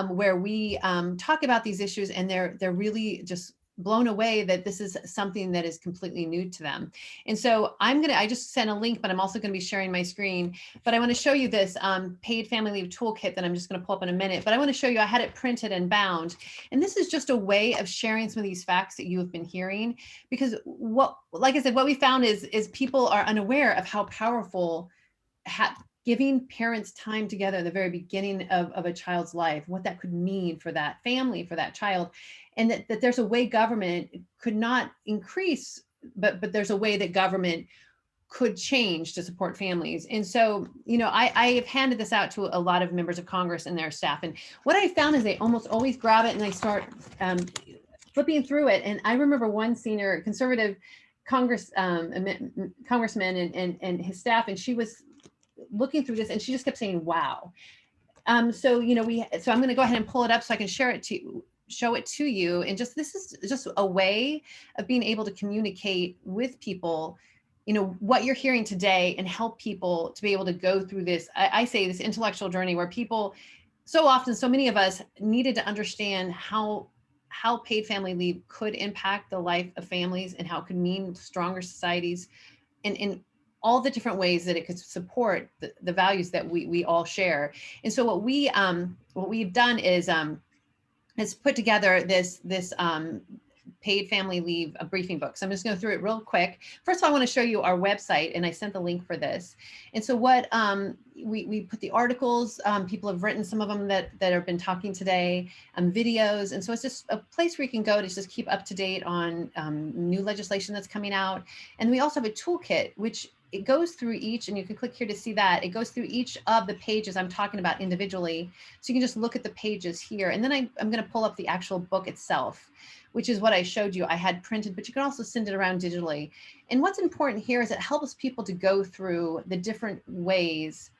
where we talk about these issues, and they're really just blown away that this is something that is completely new to them. And so I just sent a link, but I'm also going to be sharing my screen. But I want to show you this paid family leave toolkit that I'm just going to pull up in a minute. But I want to show you, I had it printed and bound. And this is just a way of sharing some of these facts that you have been hearing. Because like I said, what we found is people are unaware of how powerful giving parents time together at the very beginning of a child's life, what that could mean for that family, for that child. And that there's a way government could not increase, but there's a way that government could change to support families. And so, you know, I have handed this out to a lot of members of Congress and their staff. And what I found is they almost always grab it and they start flipping through it. And I remember one senior conservative congressman and his staff, and she was looking through this and she just kept saying, wow. So, you know, so I'm going to go ahead and pull it up so I can show it to you. And this is just a way of being able to communicate with people, you know, what you're hearing today, and help people to be able to go through this, I say this intellectual journey where people, so many of us needed to understand how paid family leave could impact the life of families and how it could mean stronger societies, and in all the different ways that it could support the values that we all share. And so what we've done is put together this paid family leave briefing book. So I'm just going to go through it real quick. First of all, I want to show you our website, and I sent the link for this. And so what we put the articles, people have written some of them that have been talking today, videos. And so it's just a place where you can go to just keep up to date on new legislation that's coming out. And we also have a toolkit, which it goes through each, and you can click here to see that. It goes through each of the pages I'm talking about individually. So you can just look at the pages here. And then I'm going to pull up the actual book itself, which is what I showed you. I had printed, but you can also send it around digitally. And what's important here is it helps people to go through the different ways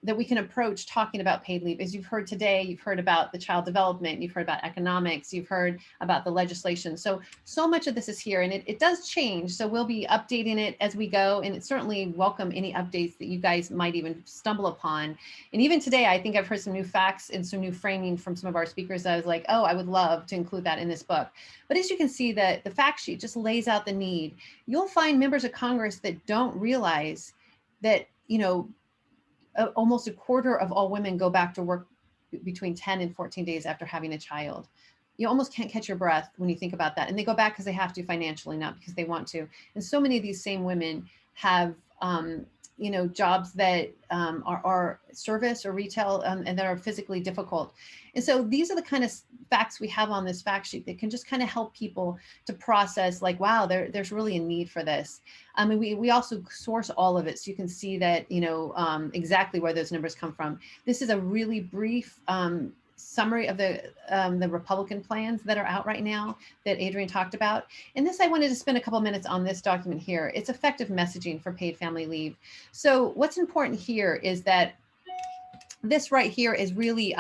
that we can approach talking about paid leave. As you've heard today, you've heard about the child development, you've heard about economics, you've heard about the legislation. So much of this is here, and it does change. So we'll be updating it as we go, and it's certainly welcome any updates that you guys might even stumble upon. And even today, I think I've heard some new facts and some new framing from some of our speakers that I was like, oh, I would love to include that in this book. But as you can see, that the fact sheet just lays out the need. You'll find members of Congress that don't realize that, almost a quarter of all women go back to work between 10 and 14 days after having a child. You almost can't catch your breath when you think about that. And they go back because they have to financially, not because they want to. And so many of these same women have, jobs that are service or retail and that are physically difficult. And so these are the kind of facts we have on this fact sheet that can just kind of help people to process like, wow, there's really a need for this. I mean, we also source all of it. So you can see that, exactly where those numbers come from. This is a really brief summary of the Republican plans that are out right now that Adrienne talked about. And this, I wanted to spend a couple minutes on this document here. It's effective messaging for paid family leave. So what's important here is that this right here is really,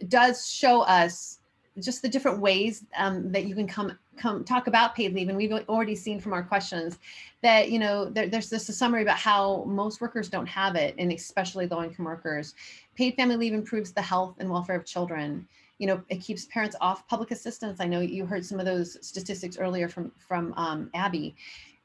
does show us just the different ways that you can come talk about paid leave. And we've already seen from our questions that, there's this a summary about how most workers don't have it, and especially low-income workers. Paid family leave improves the health and welfare of children. It keeps parents off public assistance. I know you heard some of those statistics earlier from Abby.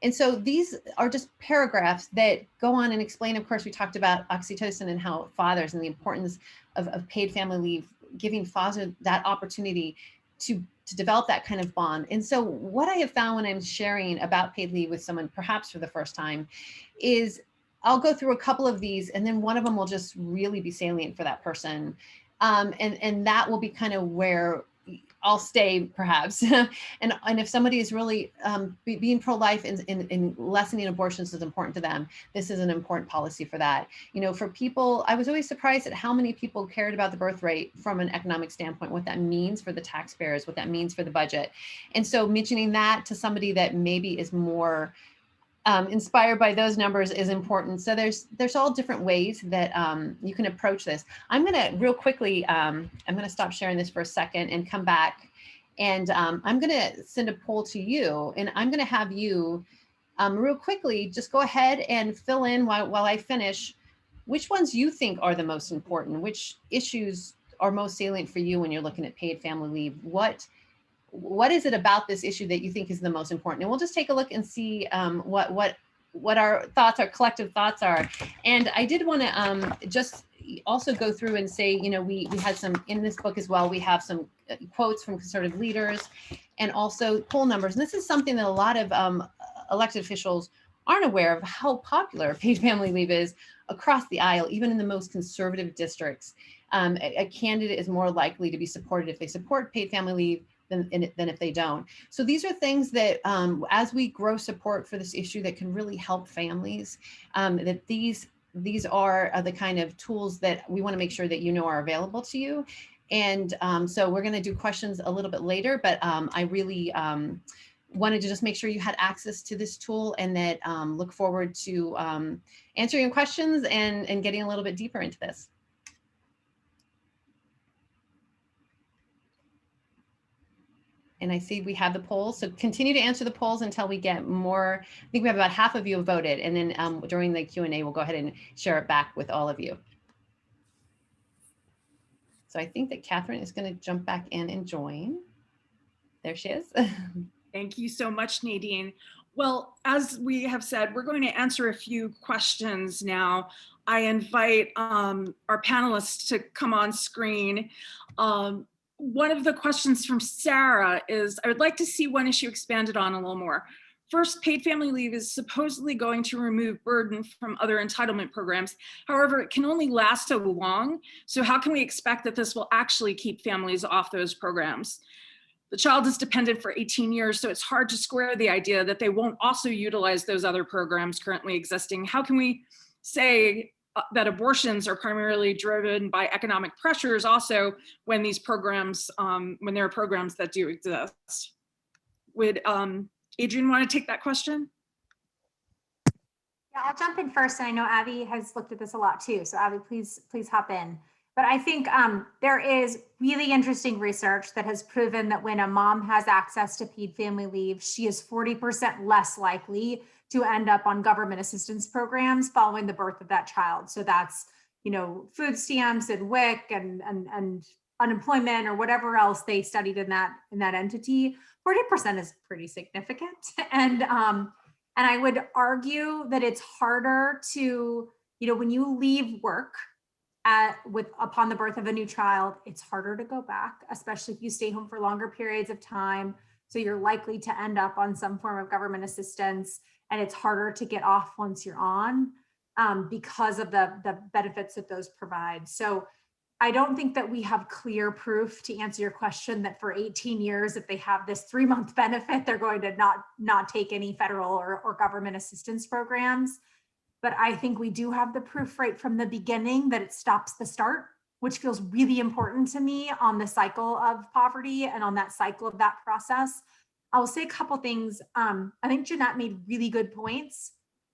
And so these are just paragraphs that go on and explain. Of course, we talked about oxytocin and how fathers and the importance of paid family leave, giving fathers that opportunity to develop that kind of bond. And so what I have found when I'm sharing about paid leave with someone, perhaps for the first time, is I'll go through a couple of these, and then one of them will just really be salient for that person. And that will be kind of where I'll stay, perhaps. and if somebody is really being pro-life and lessening abortions is important to them, this is an important policy for that. For people, I was always surprised at how many people cared about the birth rate from an economic standpoint, what that means for the taxpayers, what that means for the budget. And so mentioning that to somebody that maybe is more inspired by those numbers is important. So there's all different ways that you can approach this. I'm gonna real quickly, I'm gonna stop sharing this for a second and come back. And I'm gonna send a poll to you, and I'm gonna have you real quickly, just go ahead and fill in while I finish, which ones you think are the most important, which issues are most salient for you when you're looking at paid family leave. What is it about this issue that you think is the most important? And we'll just take a look and see what our thoughts, our collective thoughts are. And I did want to just also go through and say, we had some in this book as well. We have some quotes from conservative leaders and also poll numbers. And this is something that a lot of elected officials aren't aware of, how popular paid family leave is across the aisle, even in the most conservative districts. A candidate is more likely to be supported if they support paid family leave than if they don't. So these are things that as we grow support for this issue that can really help families, that these are the kind of tools that we want to make sure that are available to you. And so we're going to do questions a little bit later, but I really wanted to just make sure you had access to this tool, and that look forward to answering your questions and getting a little bit deeper into this. And I see we have the polls, so continue to answer the polls until we get more. I think we have about half of you have voted, and then during the Q&A, we'll go ahead and share it back with all of you. So I think that Catherine is going to jump back in and join. There she is. Thank you so much, Nadine. Well, as we have said, we're going to answer a few questions now. I invite our panelists to come on screen. One of the questions from Sarah is, I would like to see one issue expanded on a little more. First, paid family leave is supposedly going to remove burden from other entitlement programs. However, it can only last so long. So how can we expect that this will actually keep families off those programs? The child is dependent for 18 years, so it's hard to square the idea that they won't also utilize those other programs currently existing. How can we say that abortions are primarily driven by economic pressures also when these programs, when there are programs that do exist? Would Adrienne want to take that question? Yeah, jump in first, and I know Abby has looked at this a lot too. So Abby, please hop in. But I think there is really interesting research that has proven that when a mom has access to paid family leave, she is 40% less likely to end up on government assistance programs following the birth of that child. So that's, food stamps and WIC and unemployment or whatever else they studied in that entity. 40% is pretty significant. And I would argue that it's harder to, when you leave work upon the birth of a new child, it's harder to go back, especially if you stay home for longer periods of time. So you're likely to end up on some form of government assistance, and it's harder to get off once you're on because of the benefits that those provide. So I don't think that we have clear proof, to answer your question, that for 18 years, if they have this 3-month benefit, they're going to not take any federal or government assistance programs. But I think we do have the proof right from the beginning that it stops the start, which feels really important to me on the cycle of poverty and on that cycle of that process. I'll say a couple things. I think Jeanette made really good points.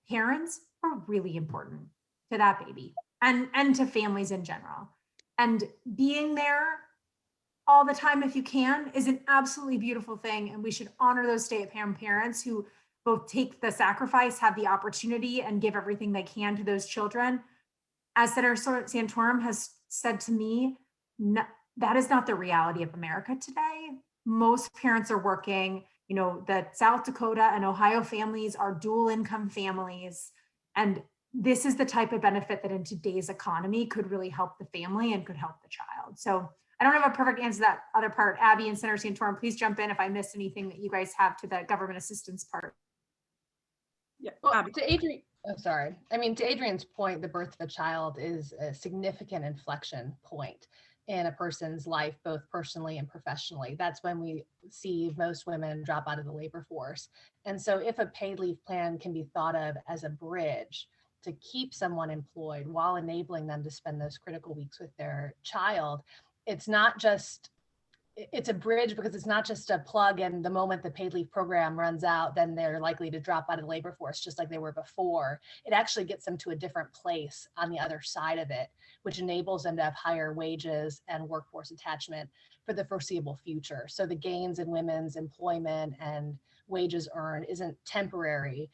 Parents are really important to that baby and to families in general. And being there all the time, if you can, is an absolutely beautiful thing. And we should honor those stay-at-home parents who both take the sacrifice, have the opportunity, and give everything they can to those children. As Senator Santorum has said to me, no, that is not the reality of America today. Most parents are working. The South Dakota and Ohio families are dual income families. And this is the type of benefit that in today's economy could really help the family and could help the child. So I don't have a perfect answer to that other part. Abby and Senator Santorum, please jump in if I missed anything that you guys have to the government assistance part. Yeah, well, to Adrian's point, the birth of a child is a significant inflection point in a person's life, both personally and professionally. That's when we see most women drop out of the labor force. And so if a paid leave plan can be thought of as a bridge to keep someone employed while enabling them to spend those critical weeks with their child, it's a bridge because it's not just a plug, and the moment the paid leave program runs out, then they're likely to drop out of the labor force just like they were before. It actually gets them to a different place on the other side of it, which enables them to have higher wages and workforce attachment for the foreseeable future. So the gains in women's employment and wages earned isn't temporary,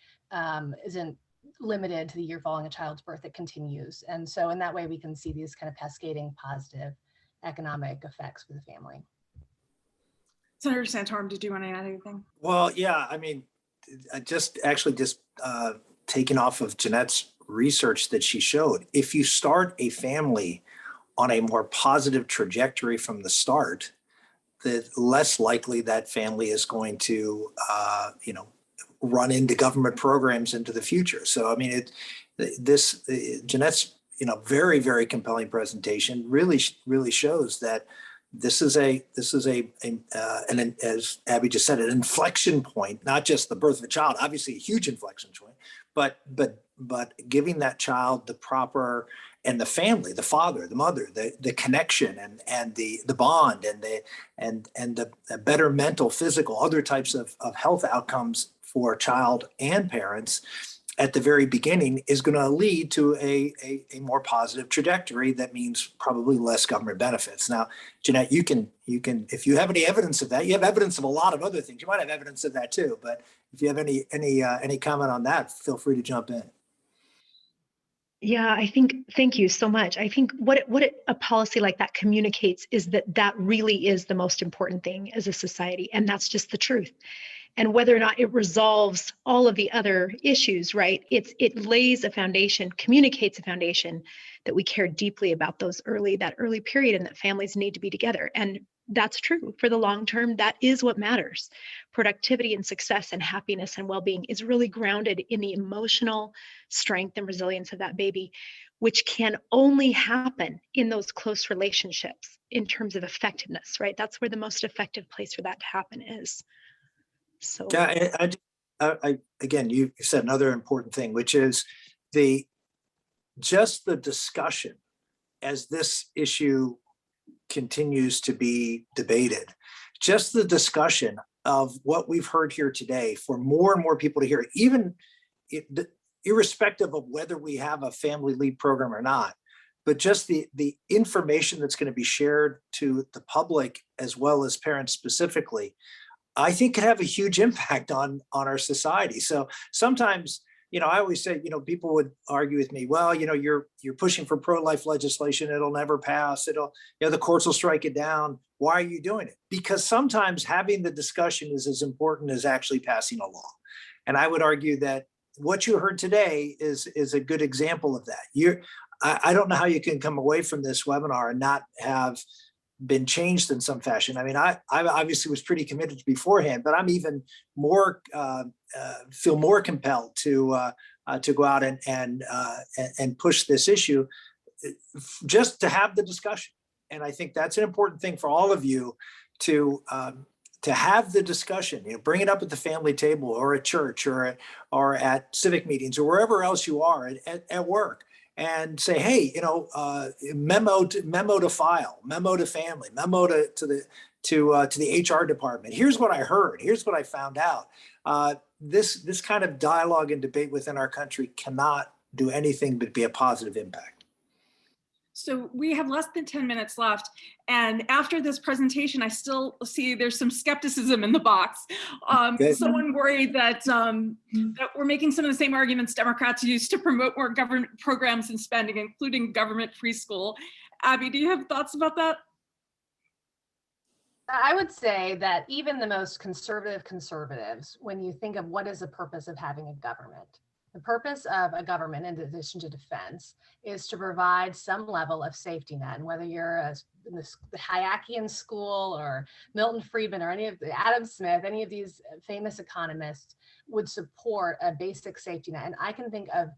isn't limited to the year following a child's birth. It continues. And so in that way, we can see these kind of cascading positive economic effects for the family. Senator Santorum, did you want to add anything? Well, yeah, I mean, just taking off of Jeanette's research that she showed, if you start a family on a more positive trajectory from the start, the less likely that family is going to, run into government programs into the future. So, I mean, Jeanette's, very, very compelling presentation really shows that this is and as Abby just said, an inflection point, not just the birth of a child, obviously a huge inflection point, but giving that child the proper, and the family, the father, the mother, the connection and the bond and the better mental, physical, other types of health outcomes for child and parents at the very beginning is going to lead to a more positive trajectory. That means probably less government benefits. Now, Jeanette, you can, if you have any evidence of that, you have evidence of a lot of other things. You might have evidence of that too, but if you have any comment on that, feel free to jump in. Yeah, thank you so much. I think what a policy like that communicates is that really is the most important thing as a society. And that's just the truth. And whether or not it resolves all of the other issues, right? It lays a foundation, communicates a foundation that we care deeply about that early period, and that families need to be together. And that's true for the long term. That is what matters. Productivity and success and happiness and well-being is really grounded in the emotional strength and resilience of that baby, which can only happen in those close relationships in terms of effectiveness, right? That's where the most effective place for that to happen is. So yeah, again, you said another important thing, which is the discussion as this issue continues to be debated, just the discussion of what we've heard here today, for more and more people to hear, even irrespective of whether we have a family leave program or not, but just the information that's going to be shared to the public as well as parents specifically, I think could have a huge impact on our society. So sometimes, I always say, people would argue with me, well, you're pushing for pro-life legislation, it'll never pass, the courts will strike it down. Why are you doing it? Because sometimes having the discussion is as important as actually passing a law. And I would argue that what you heard today is a good example of that. I don't know how you can come away from this webinar and not have been changed in some fashion. I mean, I obviously was pretty committed beforehand, but I'm even more feel more compelled to go out and push this issue just to have the discussion. And I think that's an important thing for all of you to have the discussion. Bring it up at the family table or at church or at civic meetings or wherever else you are at work. And say, hey, memo to file, memo to family, memo to the HR department. Here's what I heard. Here's what I found out. This kind of dialogue and debate within our country cannot do anything but be a positive impact. So we have less than 10 minutes left. And after this presentation, I still see there's some skepticism in the box. Someone worried that, that we're making some of the same arguments Democrats use to promote more government programs and spending, including government preschool. Abby, do you have thoughts about that? I would say that even the most conservative conservatives, when you think of what is the purpose of having a government, the purpose of a government, in addition to defense, is to provide some level of safety net. And whether you're in the Hayekian school or Milton Friedman or any of Adam Smith, any of these famous economists would support a basic safety net. And I can think of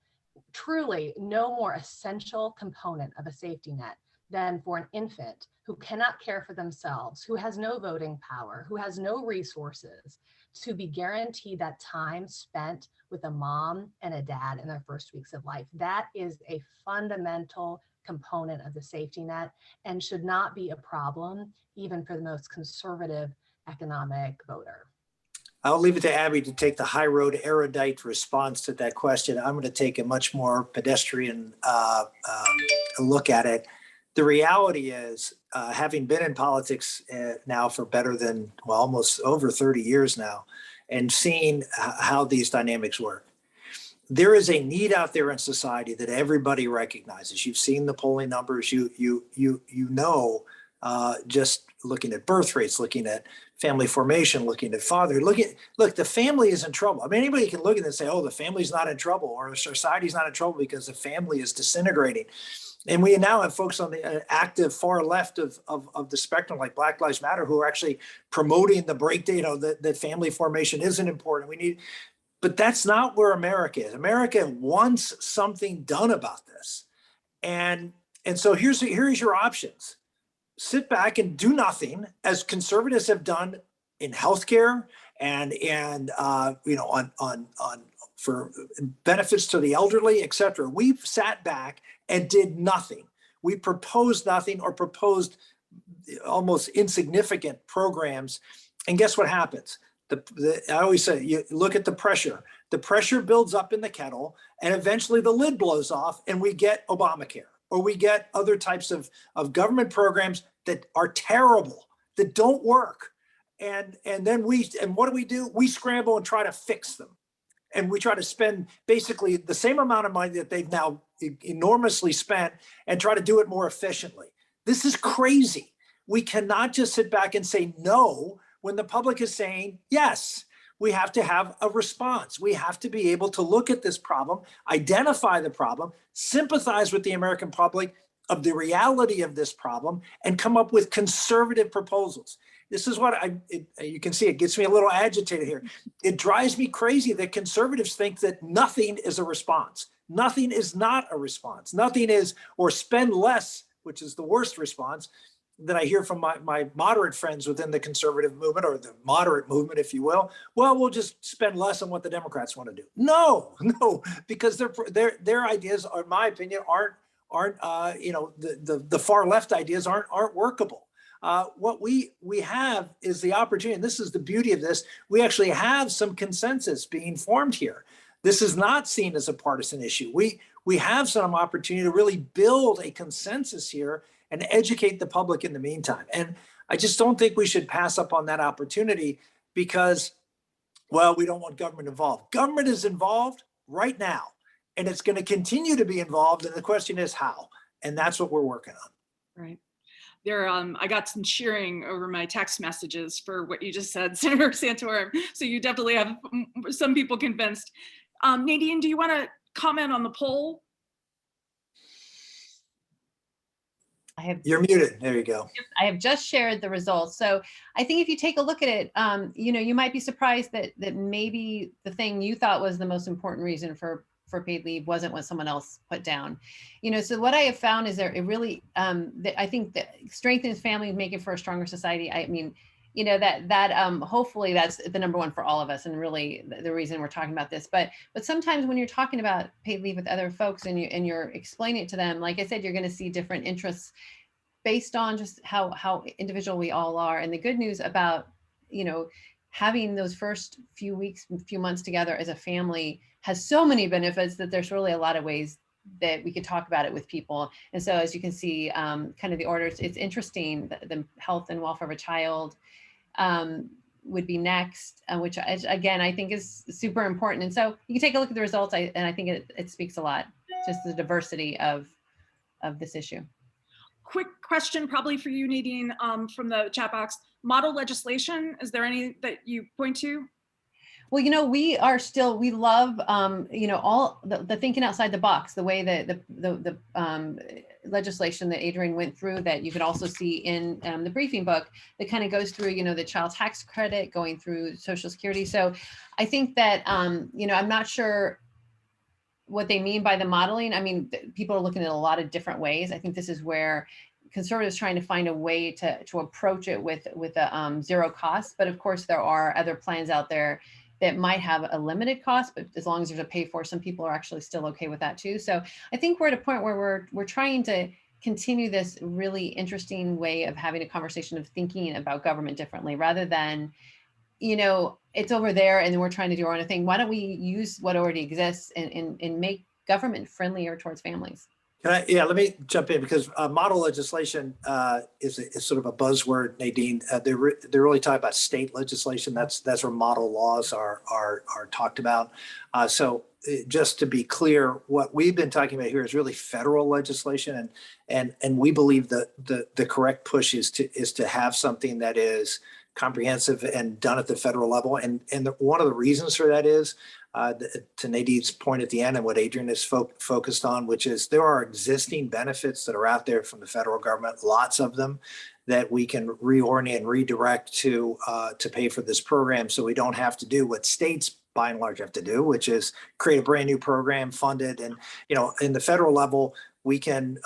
truly no more essential component of a safety net than for an infant who cannot care for themselves, who has no voting power, who has no resources, to be guaranteed that time spent with a mom and a dad in their first weeks of life. That is a fundamental component of the safety net and should not be a problem, even for the most conservative economic voter. I'll leave it to Abby to take the high road erudite response to that question. I'm going to take a much more pedestrian look at it. The reality is, having been in politics now for better than, well, almost over 30 years now, and seeing how these dynamics work, there is a need out there in society that everybody recognizes. You've seen the polling numbers. Just looking at birth rates, looking at family formation, looking at father. Look, the family is in trouble. I mean, anybody can look at it and say, "Oh, the family's not in trouble," or "Society's not in trouble because the family is disintegrating." And we now have folks on the active far left of the spectrum, like Black Lives Matter, who are actually promoting the breakdown, that family formation isn't important. But that's not where America is. America wants something done about this. And so here's your options. Sit back and do nothing, as conservatives have done in healthcare and for benefits to the elderly, et cetera. We've sat back and did nothing. We proposed nothing or proposed almost insignificant programs. And guess what happens? I always say, you look at the pressure. The pressure builds up in the kettle, and eventually the lid blows off, and we get Obamacare, or we get other types of government programs that are terrible, that don't work. And then what do? We scramble and try to fix them. And we try to spend basically the same amount of money that they've now enormously spent and try to do it more efficiently. This is crazy. We cannot just sit back and say no when the public is saying yes. We have to have a response. We have to be able to look at this problem, identify the problem, sympathize with the American public of the reality of this problem, and come up with conservative proposals. This is what you can see, it gets me a little agitated here. It drives me crazy that conservatives think that nothing is a response. Nothing is not a response. Nothing is, or spend less, which is the worst response that I hear from my moderate friends within the conservative movement, or the moderate movement, if you will. Well, we'll just spend less on what the Democrats want to do. No, because their ideas, in my opinion, aren't the far left ideas aren't workable. What we have is the opportunity, and this is the beauty of this, we actually have some consensus being formed here. This is not seen as a partisan issue. We have some opportunity to really build a consensus here and educate the public in the meantime. And I just don't think we should pass up on that opportunity because, well, we don't want government involved. Government is involved right now, and it's going to continue to be involved. And the question is how, and that's what we're working on. Right. There, I got some cheering over my text messages for what you just said, Senator Santorum. So you definitely have some people convinced. Nadine, do you want to comment on the poll? You're muted. There you go. I have just shared the results. So I think if you take a look at it, you might be surprised that maybe the thing you thought was the most important reason for paid leave wasn't what someone else put down. So what I have found is it really, I think that strengthens families, making for a stronger society. I mean, hopefully that's the number one for all of us, and really the reason we're talking about this. But sometimes when you're talking about paid leave with other folks and you're explaining it to them, like I said, you're going to see different interests based on just how individual we all are. And the good news about having those first few weeks, few months together as a family has so many benefits that there's really a lot of ways that we could talk about it with people. And so as you can see, kind of the orders, it's interesting, the health and welfare of a child would be next, which again, I think is super important. And so you can take a look at the results, and I think it speaks a lot, just the diversity of this issue. Quick question probably for you, Nadine, from the chat box. Model legislation, is there any that you point to? Well, we love, all the thinking outside the box, the way that the legislation that Adrian went through, that you could also see in the briefing book, that kind of goes through, the child tax credit, going through Social Security. So I think that, I'm not sure what they mean by the modeling. I mean, people are looking at a lot of different ways. I think this is where conservatives trying to find a way to approach it with a zero cost. But of course, there are other plans out there that might have a limited cost, but as long as there's a pay for, some people are actually still okay with that too. So I think we're at a point where we're trying to continue this really interesting way of having a conversation, of thinking about government differently, rather than, it's over there and then we're trying to do our own thing. Why don't we use what already exists and make government friendlier towards families? Let me jump in, because model legislation is sort of a buzzword, Nadine. They're really talking about state legislation. That's where model laws are talked about. So just to be clear, what we've been talking about here is really federal legislation, and we believe that the correct push is to have something that is comprehensive and done at the federal level. And one of the reasons for that is, to Nadine's point at the end, and what Adrian is focused on, which is there are existing benefits that are out there from the federal government, lots of them, that we can reorient and redirect to pay for this program, so we don't have to do what states by and large have to do, which is create a brand new program, fund it. And in the federal level, we can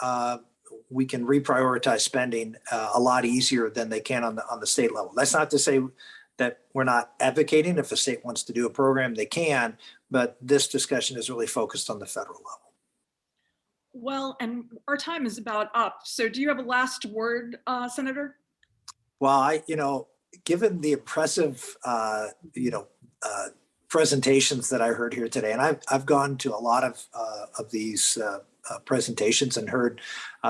reprioritize spending a lot easier than they can on the state level. That's not to say that we're not advocating. If a state wants to do a program, they can, but this discussion is really focused on the federal level. Well, and our time is about up. So do you have a last word, Senator? Well, given the impressive, presentations that I heard here today, and I've gone to a lot of these presentations and heard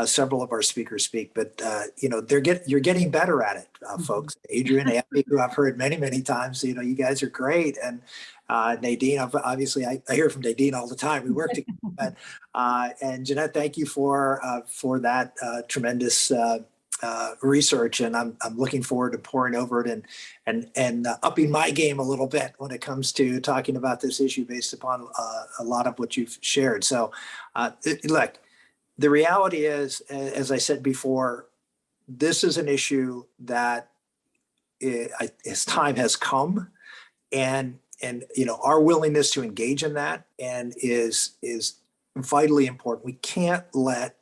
several of our speakers speak, but you're getting better at it, folks. Adrian, Abby, who I've heard many times, you guys are great, and Nadine, obviously I hear from Nadine all the time. We work together, and Jeanette, thank you for that tremendous research, and I'm looking forward to poring over it and upping my game a little bit when it comes to talking about this issue based upon a lot of what you've shared. So look, the reality is, as I said before, this is an issue that its time has come, and our willingness to engage in that and is vitally important. We can't let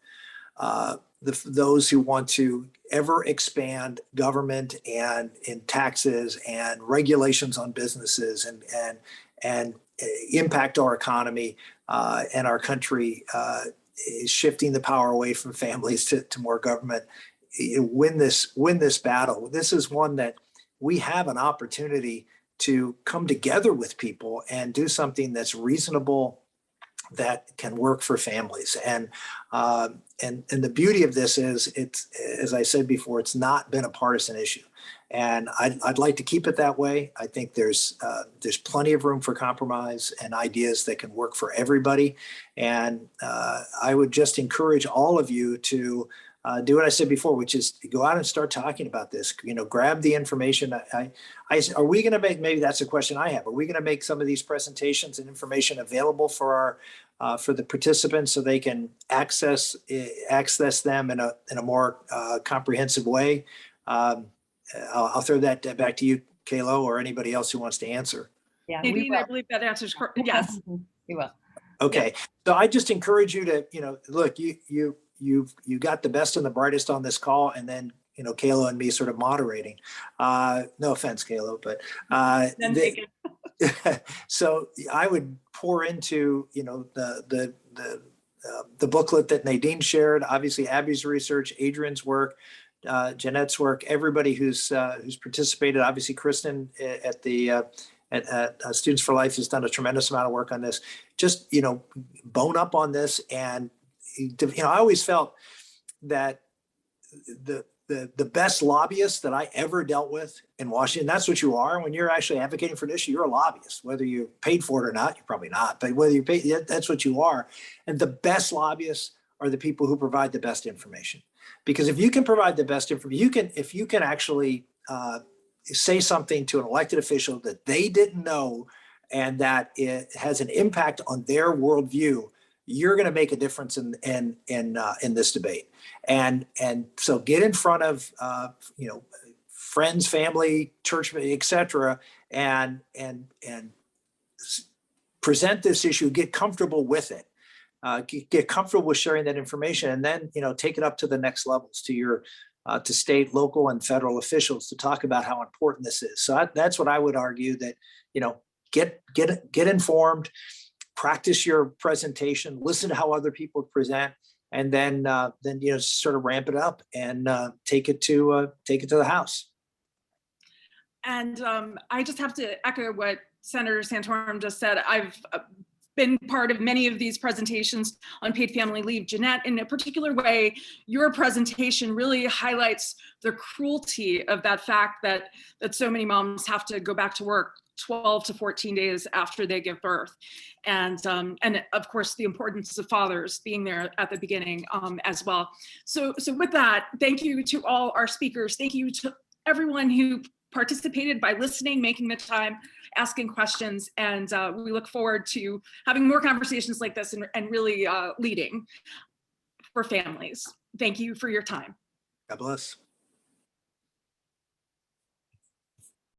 those who want to ever expand government and in taxes and regulations on businesses and impact our economy and our country, is shifting the power away from families to more government. Win this battle. This is one that we have an opportunity to come together with people and do something that's reasonable, that can work for families. And the beauty of this is, it's, as I said before, it's not been a partisan issue. And I'd like to keep it that way. I think there's plenty of room for compromise and ideas that can work for everybody. And I would just encourage all of you to do what I said before, which is go out and start talking about this. You know, grab the information. Are we going to make, maybe that's a question I have, are we going to make some of these presentations and information available for our for the participants so they can access them in a more comprehensive way? I'll throw that back to you, Kayla, or anybody else who wants to answer. Yeah, Nadine, I believe that answers, yes. We will. Okay, so I just encourage you to, look, you got the best and the brightest on this call, and then, Kayla and me sort of moderating. No offense, Kayla, but so I would pour into, the booklet that Nadine shared, obviously Abby's research, Adrian's work, Jeanette's work, everybody who's participated. Obviously, Kristen at the at Students for Life has done a tremendous amount of work on this. Just bone up on this, and I always felt that the best lobbyist that I ever dealt with in Washington, that's what you are when you're actually advocating for an issue. You're a lobbyist, whether you paid for it or not. You're probably not, but whether you pay, that's what you are. And the best lobbyists are the people who provide the best information. Because if you can provide the best information, if you can actually say something to an elected official that they didn't know and that it has an impact on their worldview, you're going to make a difference in this debate. And so get in front of friends, family, church, etc., and present this issue. Get comfortable with it. Get comfortable with sharing that information, and then take it up to the next levels, to your to state, local, and federal officials, to talk about how important this is. So that's what I would argue, that get informed, practice your presentation, listen to how other people present, and then sort of ramp it up and take it to the House. And I just have to echo what Senator Santorum just said. I've been part of many of these presentations on paid family leave. Jeanette, in a particular way, your presentation really highlights the cruelty of that fact that so many moms have to go back to work 12 to 14 days after they give birth. And of course, the importance of fathers being there at the beginning as well. So with that, thank you to all our speakers. Thank you to everyone who participated by listening, making the time, asking questions, and we look forward to having more conversations like this and really leading for families. Thank you for your time. God bless.